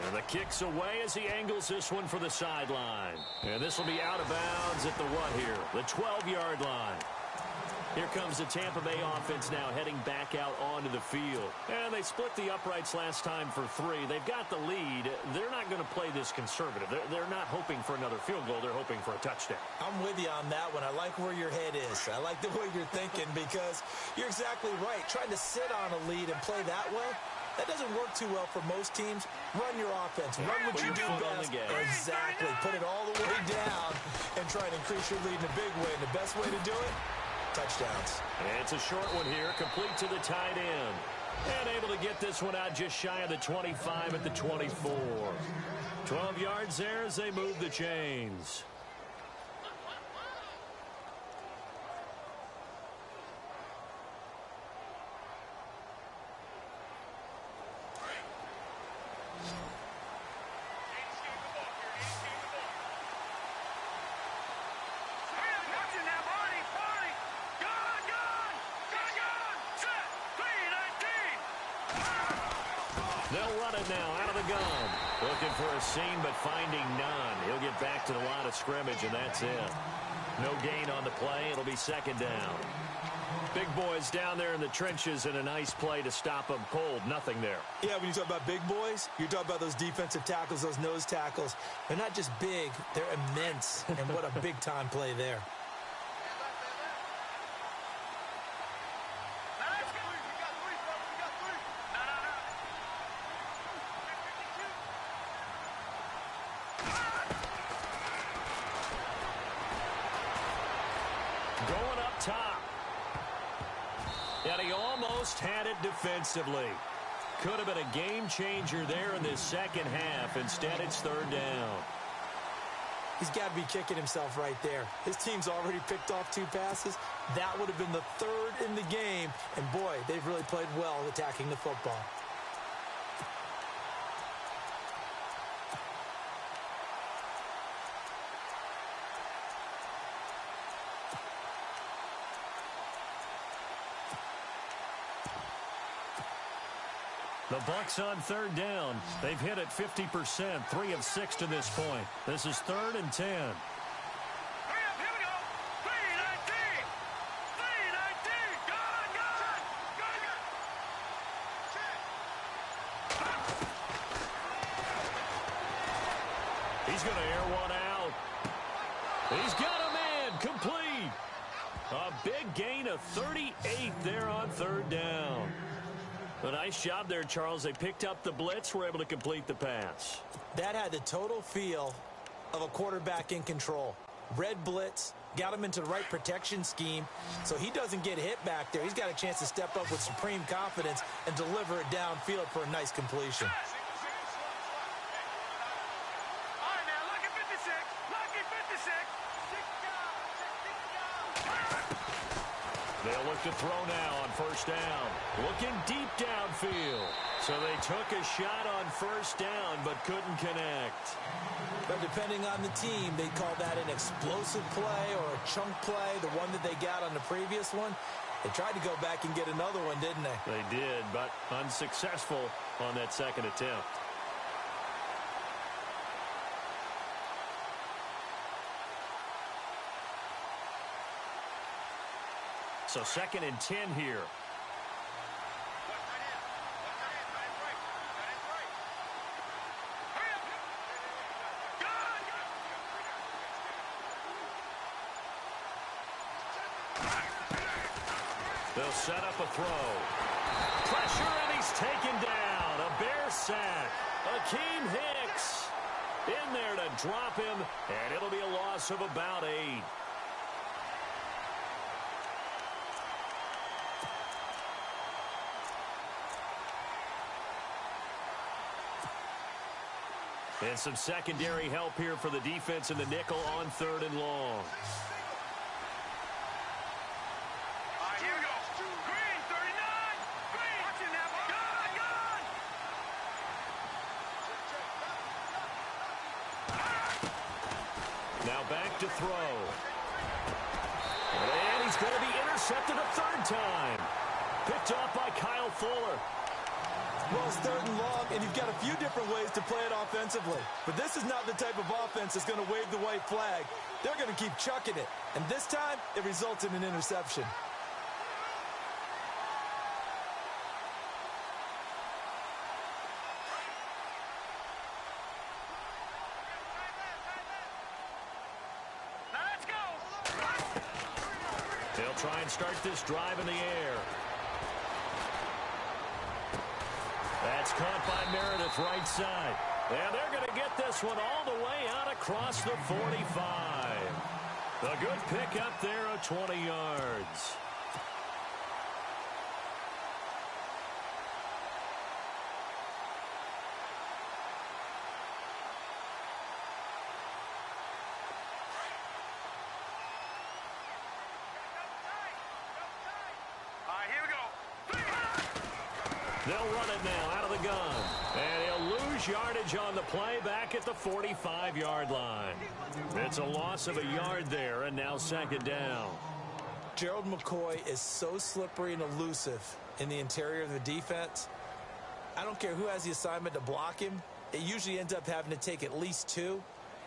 And the kick's away as he angles this one for the sideline. And this will be out of bounds at the what here? The 12-yard line. Here comes the Tampa Bay offense now heading back out onto the field. And they split the uprights last time for 3. They've got the lead. They're not going to play this conservative. They're not hoping for another field goal. They're hoping for a touchdown. I'm with you on that one. I like where your head is. I like the way you're thinking because you're exactly right. Trying to sit on a lead and play that way, that doesn't work too well for most teams. Run your offense. Run what you do best. Exactly. Put it all the way down and try and increase your lead in a big way. And the best way to do it, touchdowns. And it's a short one here, complete to the tight end. And able to get this one out just shy of the 25 at the 24. 12 yards there as they move the chains. They'll run it now out of the gun. Looking for a seam, but finding none. He'll get back to the line of scrimmage, and that's it. No gain on the play. It'll be 2nd down. Big boys down there in the trenches, and a nice play to stop them cold. Nothing there. Yeah, when you talk about big boys, you're talking about those defensive tackles, those nose tackles. They're not just big, they're immense. And what a big-time play there. Going up top. And he almost had it defensively. Could have been a game changer there in this 2nd half. Instead, it's 3rd down. He's got to be kicking himself right there. His team's already picked off 2 passes. That would have been the 3rd in the game. And, boy, they've really played well attacking the football. The Bucs on 3rd down. They've hit it 50%, 3 of 6 to this point. This is 3rd and 10. Hurry up, here we go. 3-19. 3-19. Go. He's going to air one out. He's got a man complete. A big gain of 38 there on 3rd down. A nice job there, Charles. They picked up the blitz, were able to complete the pass. That had the total feel of a quarterback in control. Red blitz, got him into the right protection scheme, so he doesn't get hit back there. He's got a chance to step up with supreme confidence and deliver it downfield for a nice completion. All right, now, lucky 56. Lucky 56. They'll look to throw now on 1st down. Looking deep downfield. So they took a shot on 1st down, but couldn't connect. But depending on the team, they call that an explosive play or a chunk play, the one that they got on the previous one. They tried to go back and get another one, didn't they? They did, but unsuccessful on that 2nd attempt. So 2nd and 10 here. They'll set up a throw. Pressure, and he's taken down. A Bear sack. Akeem Hicks in there to drop him, and it'll be a loss of about 8. And some secondary help here for the defense in the nickel on 3rd and long. Here we go. Green, 39. Green. Watch it now. Gun. Now back to throw. And he's going to be intercepted a 3rd time. Picked off by Kyle Fuller. Well, it's 3rd and long, and you've got a few different ways to play it offensively. But this is not the type of offense that's going to wave the white flag. They're going to keep chucking it. And this time, it results in an interception. Now let's go. They'll try and start this drive in the air. That's caught by Meredith, right side. And they're going to get this one all the way out across the 45. A good pick up there of 20 yards. Here we go. They'll run it now out of the gun. And he'll lose yardage on the play back at the 45-yard line. It's a loss of a yard there, and now 2nd down. Gerald McCoy is so slippery and elusive in the interior of the defense. I don't care who has the assignment to block him. It usually ends up having to take at least 2.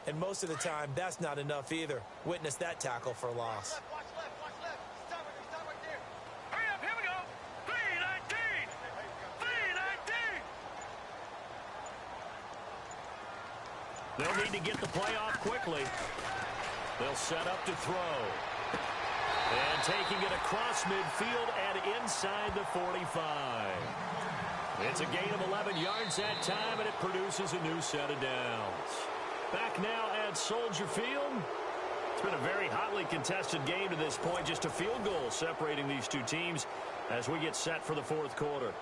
And most of the time, that's not enough either. Witness that tackle for a loss. Watch left. Stop right there. Hurry up, here we go. 319. 319. They'll need to get the play off quickly. They'll set up to throw. And taking it across midfield and inside the 45. It's a gain of 11 yards that time, and it produces a new set of downs. Back now at Soldier Field. It's been a very hotly contested game to this point. Just a field goal separating these two teams as we get set for the 4th quarter.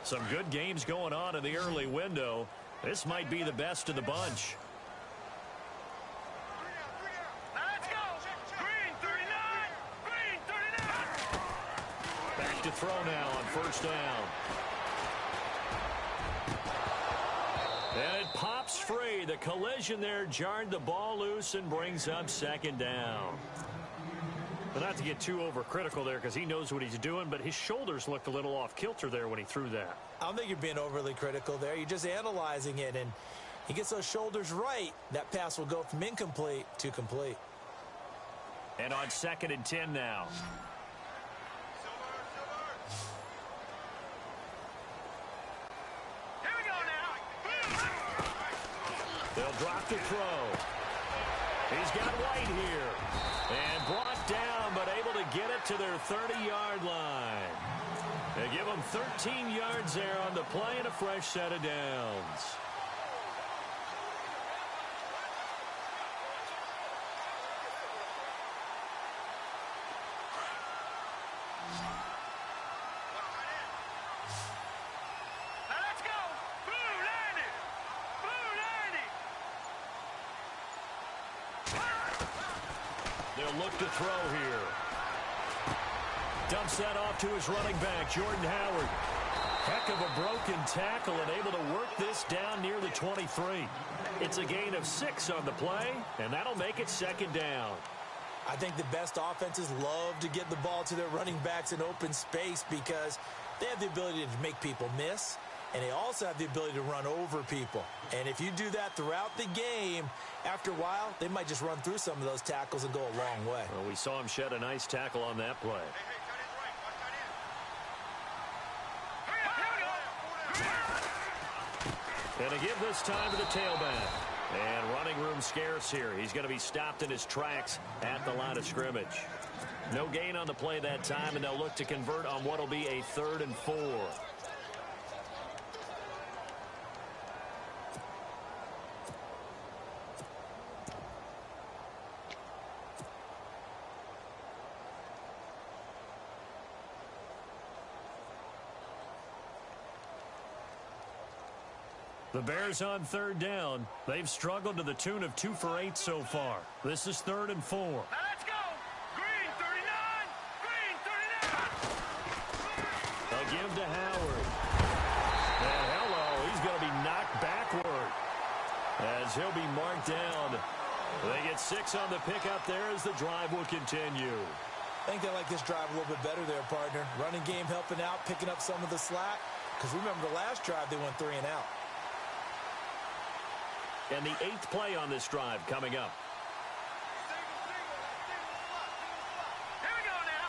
Some good games going on in the early window. This might be the best of the bunch. Let's go. Green, 39. Green, 39. Back to throw now on 1st down. And it pops free. The collision there jarred the ball loose and brings up 2nd down. But not to get too overcritical there because he knows what he's doing, but his shoulders looked a little off kilter there when he threw that. I don't think you're being overly critical there. You're just analyzing it, and he gets those shoulders right. That pass will go from incomplete to complete. And on 2nd and 10 now. Here we go now. They'll drop the throw. He's got White here. And brought down, but able to get it to their 30-yard line. They give them 13 yards there on the play and a fresh set of downs. Now let's go. Blue 90. They'll look to throw here. Dumps that off to his running back, Jordan Howard. Heck of a broken tackle and able to work this down near the 23. It's a gain of 6 on the play, and that'll make it 2nd down. I think the best offenses love to get the ball to their running backs in open space because they have the ability to make people miss. and they also have the ability to run over people. And if you do that throughout the game, after a while, they might just run through some of those tackles and go a long way. Well, we saw him shed a nice tackle on that play. And to give this time to the tailback. And running room scarce here. He's going to be stopped in his tracks at the line of scrimmage. No gain on the play that time, and they'll look to convert on what will be a 3rd and 4. The Bears on 3rd down. They've struggled to the tune of 2 for 8 so far. This is 3rd and 4. Now let's go. Green 39. Green 39. A give to Howard. And hello, he's going to be knocked backward as he'll be marked down. They get 6 on the pickup there as the drive will continue. I think they like this drive a little bit better there, partner. Running game helping out, picking up some of the slack. Because remember, the last drive, they went 3 and out. And the 8th play on this drive coming up. Here we go now.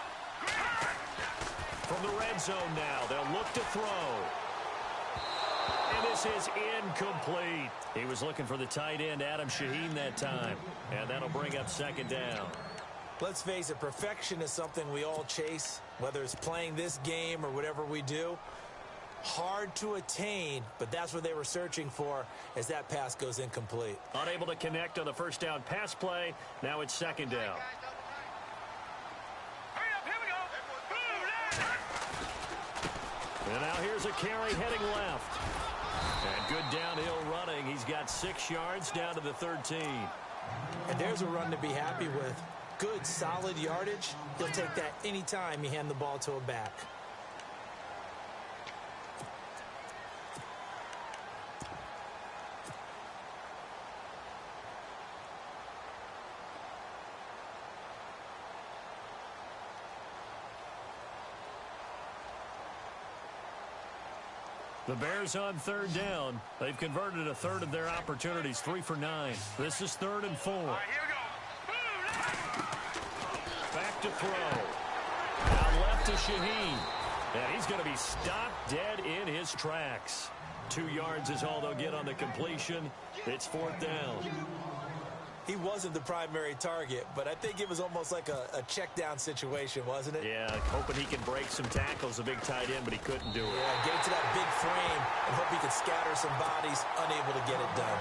From the red zone now, they'll look to throw. And this is incomplete. He was looking for the tight end, Adam Shaheen, that time. And that'll bring up 2nd down. Let's face it, perfection is something we all chase, whether it's playing this game or whatever we do. Hard to attain, but that's what they were searching for as that pass goes incomplete. Unable to connect on the 1st down pass play. Now it's 2nd down. Hurry up, here we go. And now here's a carry heading left. And good downhill running. He's got 6 yards down to the 13. And there's a run to be happy with. Good, solid yardage. He'll take that anytime you hand the ball to a back. The Bears on 3rd down. They've converted a 1/3 of their opportunities, 3 for 9. This is 3rd and 4. All right, here we go. Back to throw. Now left to Shaheen. And he's going to be stopped dead in his tracks. 2 yards is all they'll get on the completion. It's 4th down. He wasn't the primary target, but I think it was almost like a check down situation, wasn't it? Yeah, hoping he can break some tackles, a big tight end, but he couldn't do it. Yeah, get it to that big frame and hope he could scatter some bodies, unable to get it done.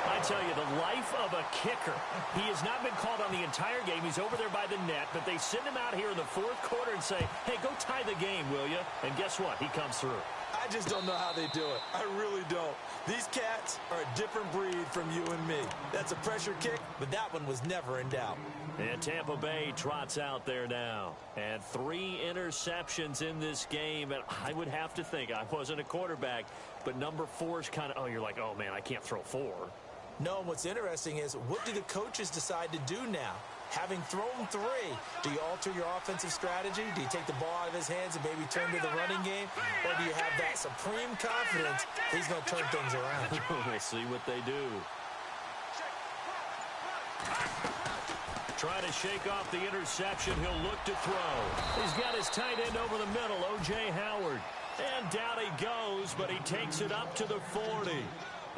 I tell you, the life of a kicker. He has not been called on the entire game. He's over there by the net, but they send him out here in the 4th quarter and say, hey, go tie the game, will you? And guess what? He comes through. I just don't know how they do it. I really don't. These cats are a different breed from you and me. That's a pressure kick, but that one was never in doubt. And Tampa Bay trots out there now. And 3 interceptions in this game. And I would have to think, I wasn't a quarterback, but number 4 is kind of, oh, you're like, oh, man, I can't throw 4. No, and what's interesting is, what do the coaches decide to do now? Having thrown 3, do you alter your offensive strategy? Do you take the ball out of his hands and maybe turn to the running game? Or do you have that supreme confidence he's going to turn things around? We'll see what they do. Trying to shake off the interception. He'll look to throw. He's got his tight end over the middle, O.J. Howard. And down he goes, but he takes it up to the 40.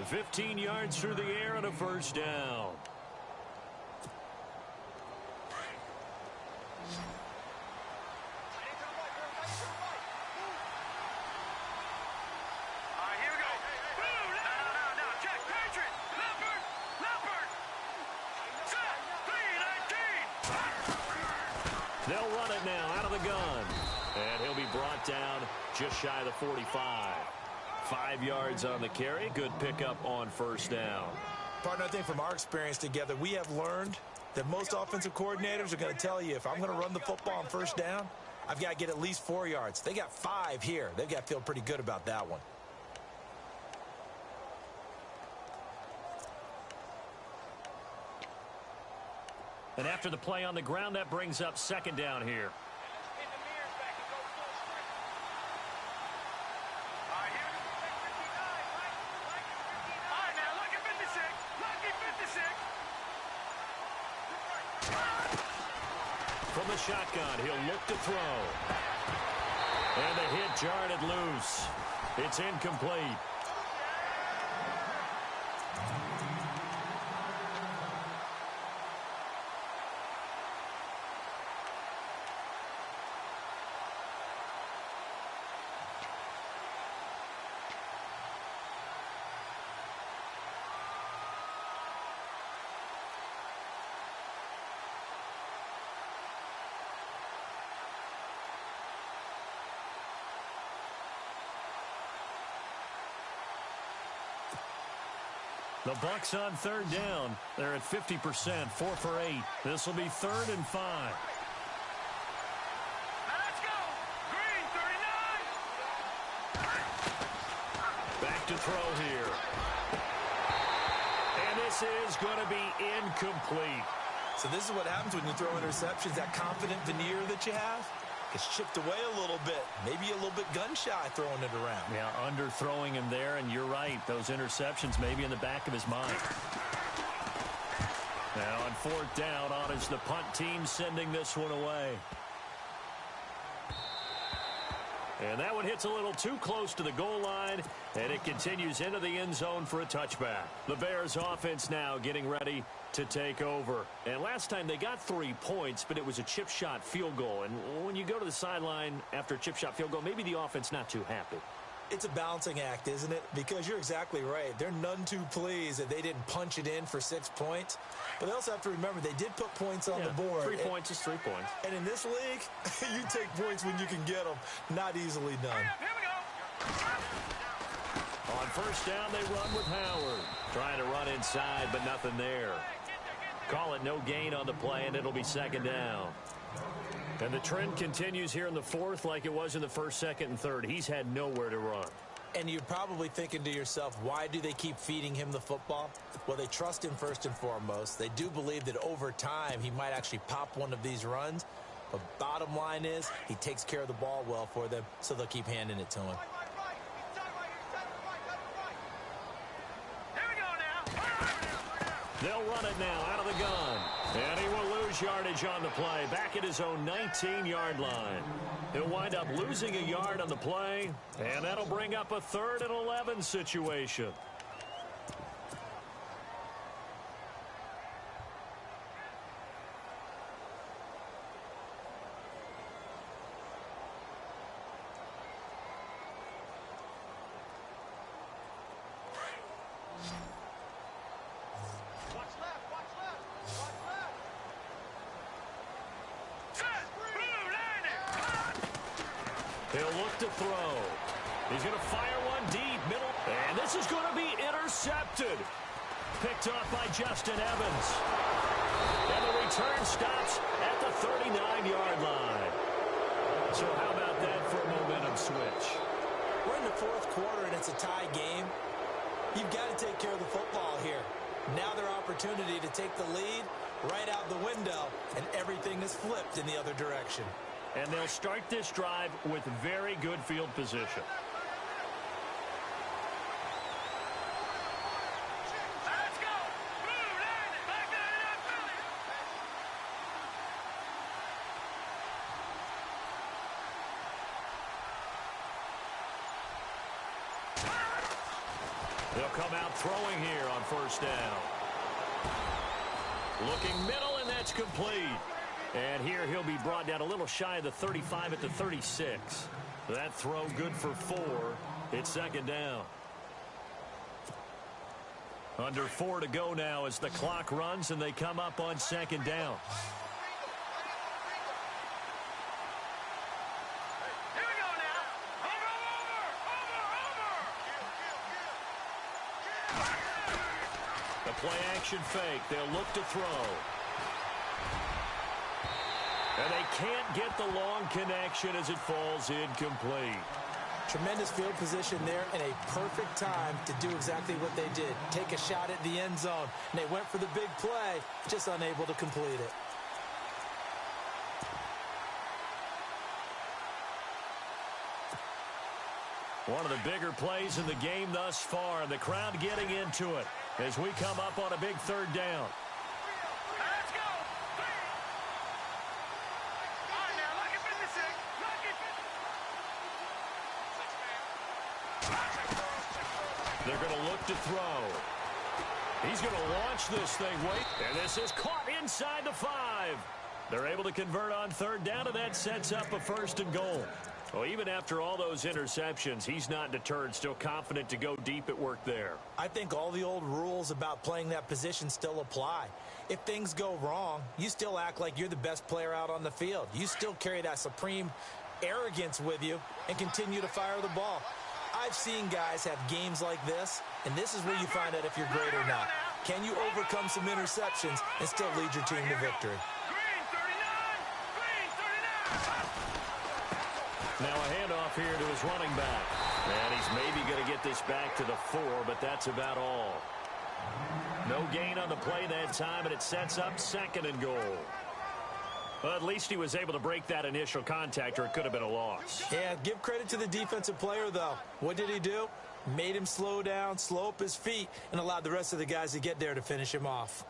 15 yards through the air and a 1st down. They'll run it now out of the gun. And he'll be brought down just shy of the 45. 5 yards on the carry. Good pickup on 1st down. Partner, I think from our experience together, we have learned that most offensive coordinators are going to tell you, if I'm going to run the football on 1st down, I've got to get at least 4 yards. They got 5 here. They've got to feel pretty good about that one. And after the play on the ground, that brings up 2nd down here. From the shotgun, he'll look to throw. And the hit jarred it loose. It's incomplete. The Bucs on third down. They're at 50%, 4 for 8. This will be 3rd and 5. Let's go. Green 39. Back to throw here. And this is going to be incomplete. So this is what happens when you throw interceptions. That confident veneer that you have gets chipped away a little bit. Maybe a little bit gun-shy throwing it around. Yeah, underthrowing him there, and you're right. Those interceptions may be in the back of his mind. Now on 4th down, on is the punt team sending this one away. And that one hits a little too close to the goal line, and it continues into the end zone for a touchback. The Bears offense now getting ready to take over. And last time they got 3 points, but it was a chip shot field goal. And when you go to the sideline after a chip shot field goal, maybe the offense not too happy. It's a balancing act, isn't it? Because you're exactly right. They're none too pleased that they didn't punch it in for 6 points. But they also have to remember they did put points on the board. 3 points is 3 points. And in this league, you take points when you can get them. Not easily done. Here we go. On 1st down, they run with Howard. Trying to run inside, but nothing there. Call it no gain on the play, and it'll be 2nd down. And the trend continues here in the 4th like it was in the 1st, 2nd, and 3rd. He's had nowhere to run. And you're probably thinking to yourself, why do they keep feeding him the football? Well, they trust him first and foremost. They do believe that over time he might actually pop one of these runs. But bottom line is he takes care of the ball well for them, so they'll keep handing it to him. Here we go now. They'll run it now out of the gun. And he will lose yardage on the play. Back at his own 19-yard line. He'll wind up losing a yard on the play. And that'll bring up a 3rd and 11 situation. He'll look to throw. He's going to fire one deep, middle. And this is going to be intercepted. Picked off by Justin Evans. And the return stops at the 39-yard line. So how about that for a momentum switch? We're in the 4th quarter, and it's a tie game. You've got to take care of the football here. Now their opportunity to take the lead right out the window, and everything is flipped in the other direction. And they'll start this drive with very good field position. Let's go. Blue line. Back to the They'll come out throwing here on 1st down. Looking middle, and that's complete. And here he'll be brought down a little shy of the 35 at the 36. That throw good for 4. It's 2nd down. Under 4 to go now as the clock runs and they come up on 2nd down. Here we go now. Over. The play action fake. They'll look to throw. And they can't get the long connection as it falls incomplete. Tremendous field position there and a perfect time to do exactly what they did. Take a shot at the end zone. And they went for the big play, just unable to complete it. One of the bigger plays in the game thus far. And the crowd getting into it as we come up on a big 3rd down. Let's go. They're going to look to throw. He's going to launch this thing. And this is caught inside the 5. They're able to convert on third down, and that sets up a 1st and goal. Well, even after all those interceptions, he's not deterred, still confident to go deep at work there. I think all the old rules about playing that position still apply. If things go wrong, you still act like you're the best player out on the field. You still carry that supreme arrogance with you and continue to fire the ball. I've seen guys have games like this, and this is where you find out if you're great or not. Can you overcome some interceptions and still lead your team to victory? Now a handoff here to his running back. And he's maybe going to get this back to the 4, but that's about all. No gain on the play that time, and it sets up 2nd and goal. Well, at least he was able to break that initial contact, or it could have been a loss. Yeah, give credit to the defensive player, though. What did he do? Made him slow down, slow up his feet, and allowed the rest of the guys to get there to finish him off.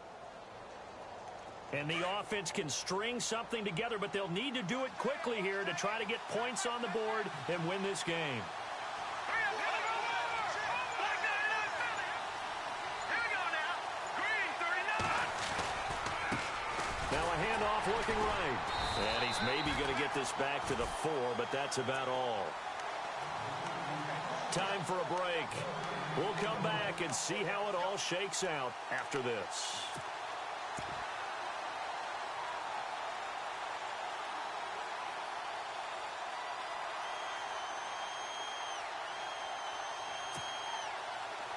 And the offense can string something together, but they'll need to do it quickly here to try to get points on the board and win this game. Now a handoff looking right. And he's maybe going to get this back to the 4, but that's about all. Time for a break. We'll come back and see how it all shakes out after this.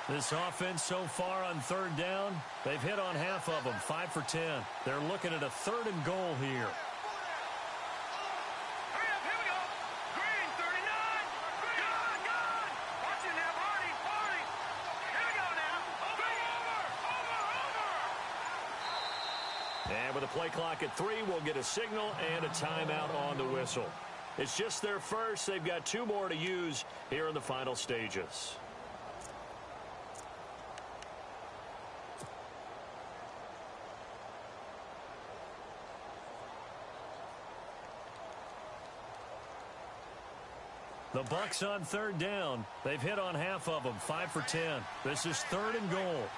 This offense so far on third down, they've hit on half of them, 5 for 10. They're looking at a 3rd and goal here. Hurry up, here we go. Green, 39. Gone, gone. Watch it now, Hardy, Hardy. Here we go now. Over. And with a play clock at 3, we'll get a signal and a timeout on the whistle. It's just their first. They've got 2 more to use here in the final stages. The Bucs on third down. They've hit on half of them, 5 for 10. This is 3rd and goal.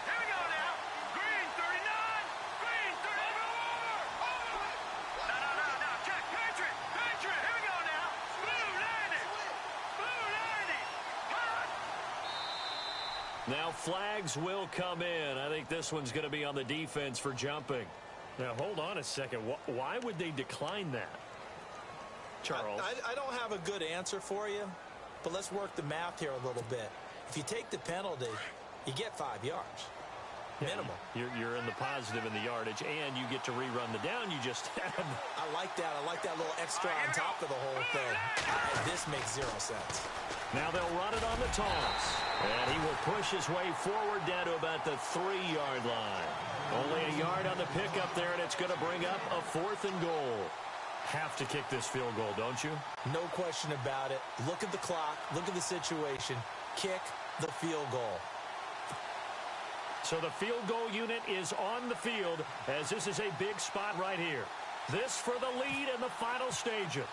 Here we go now. Green, 39. Green, 30. Over. No. Check. Patriot. Here we go now. Blue 90. Now flags will come in. I think this one's going to be on the defense for jumping. Now hold on a second. Why would they decline that? Charles. I don't have a good answer for you, but let's work the math here a little bit. If you take the penalty, you get 5 yards. Minimum. You're in the positive in the yardage, and you get to rerun the down you just had. I like that. I like that little extra on top of the whole thing. This makes 0 sense. Now they'll run it on the toss. And he will push his way forward down to about the 3-yard line. Only a yard on the pickup there, and it's going to bring up a 4th and goal. Have to kick this field goal, don't you? No question about it. Look at the clock. Look at the situation. Kick the field goal. So the field goal unit is on the field, as this is a big spot right here. This for the lead in the final stages.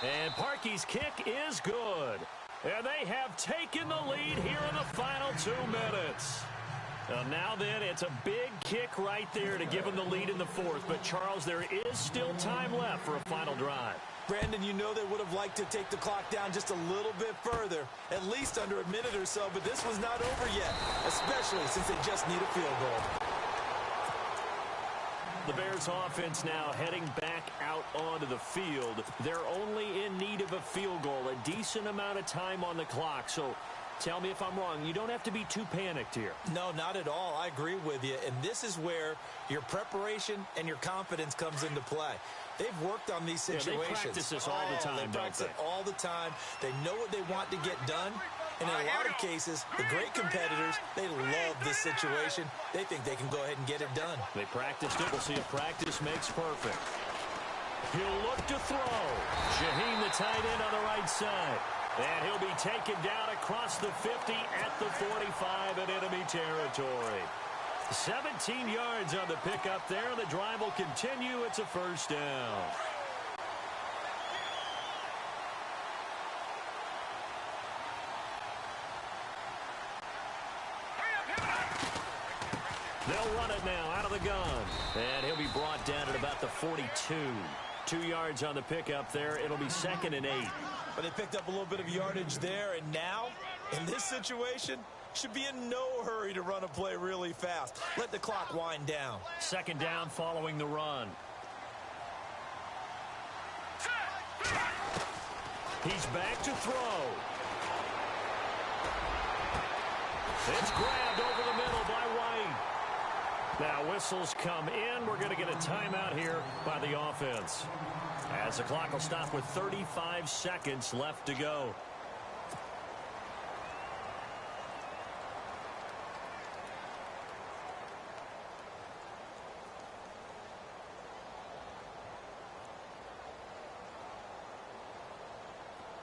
And Parkey's kick is good. And they have taken the lead here in the final 2 minutes. Now then, it's a big kick right there to give them the lead in the 4th. But, Charles, there is still time left for a final drive. Brandon, you know they would have liked to take the clock down just a little bit further, at least under a minute or so, but this was not over yet, especially since they just need a field goal. The Bears offense now heading back out onto the field. They're only in need of a field goal, a decent amount of time on the clock. So tell me if I'm wrong. You don't have to be too panicked here. No, not at all. I agree with you. And this is where your preparation and your confidence comes into play. They've worked on these situations. Yeah, they practice this all the time, They practice it all the time. They know what they want to get done. And in a lot of cases, the great competitors, they love this situation. They think they can go ahead and get it done. They practiced it. We'll see if practice makes perfect. He'll look to throw. Shaheen, the tight end, on the right side. And he'll be taken down across the 50 at the 45 in enemy territory. 17 yards on the pickup there. The drive will continue. It's a 1st down. They'll run it now out of the gun. And he'll be brought down at about the 42. 2 yards on the pickup there. It'll be 2nd and 8. But they picked up a little bit of yardage there, and now, in this situation, should be in no hurry to run a play really fast. Let the clock wind down. 2nd down following the run. He's back to throw. It's grabbed over the middle by White. Now whistles come in. We're going to get a timeout here by the offense, as the clock will stop with 35 seconds left to go.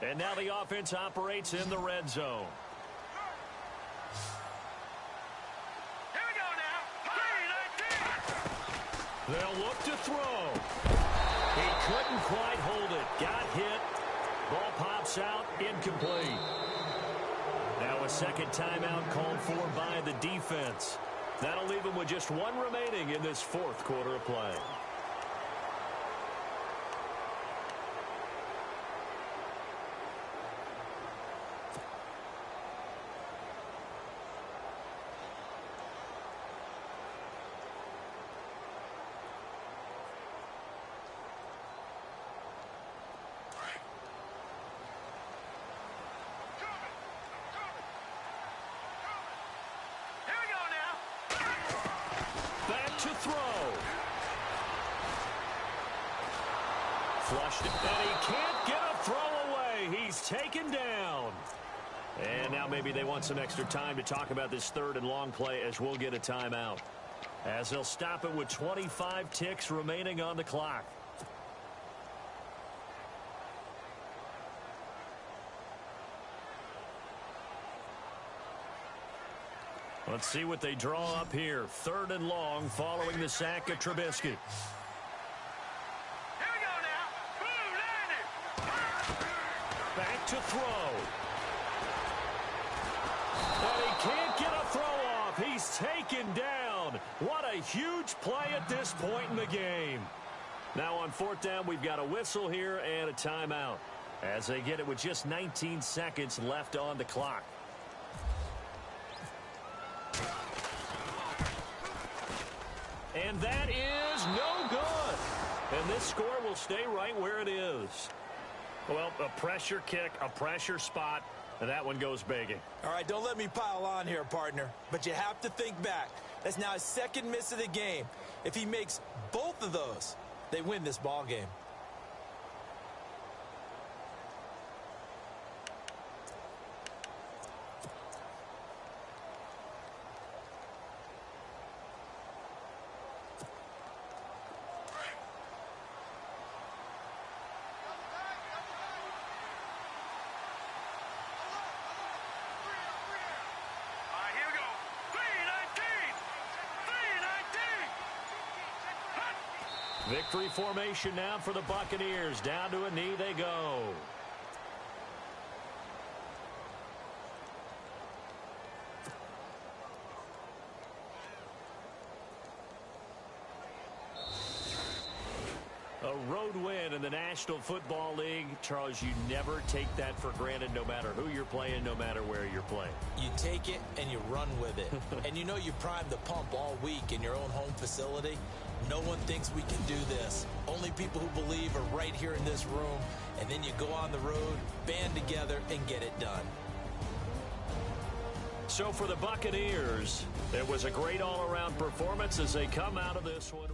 And now the offense operates in the red zone. Here we go now. 3-19. They'll look to throw. He couldn't quite hold it. Got hit. Ball pops out. Incomplete. Now a second timeout called for by the defense. That'll leave him with just one remaining in this fourth quarter of play. To throw. Flushed it, and he can't get a throw away. He's taken down. And now maybe they want some extra time to talk about this 3rd and long play, as we'll get a timeout, as they'll stop it with 25 ticks remaining on the clock. Let's see what they draw up here. 3rd and long following the sack of Trubisky. Here we go now. Boom, 90. Back to throw. And he can't get a throw off. He's taken down. What a huge play at this point in the game. Now on 4th down, we've got a whistle here and a timeout, as they get it with just 19 seconds left on the clock. And that is no good. And this score will stay right where it is. Well, a pressure kick, a pressure spot, and that one goes begging. All right, don't let me pile on here, partner. But you have to think back. That's now his 2nd miss of the game. If he makes both of those, they win this ball game. Victory formation now for the Buccaneers. Down to a knee they go. A road win in the National Football League. Charles, you never take that for granted, no matter who you're playing, no matter where you're playing. You take it and you run with it. And you know you primed the pump all week in your own home facility. No one thinks we can do this. Only people who believe are right here in this room. And then you go on the road, band together, and get it done. So for the Buccaneers, it was a great all-around performance as they come out of this one.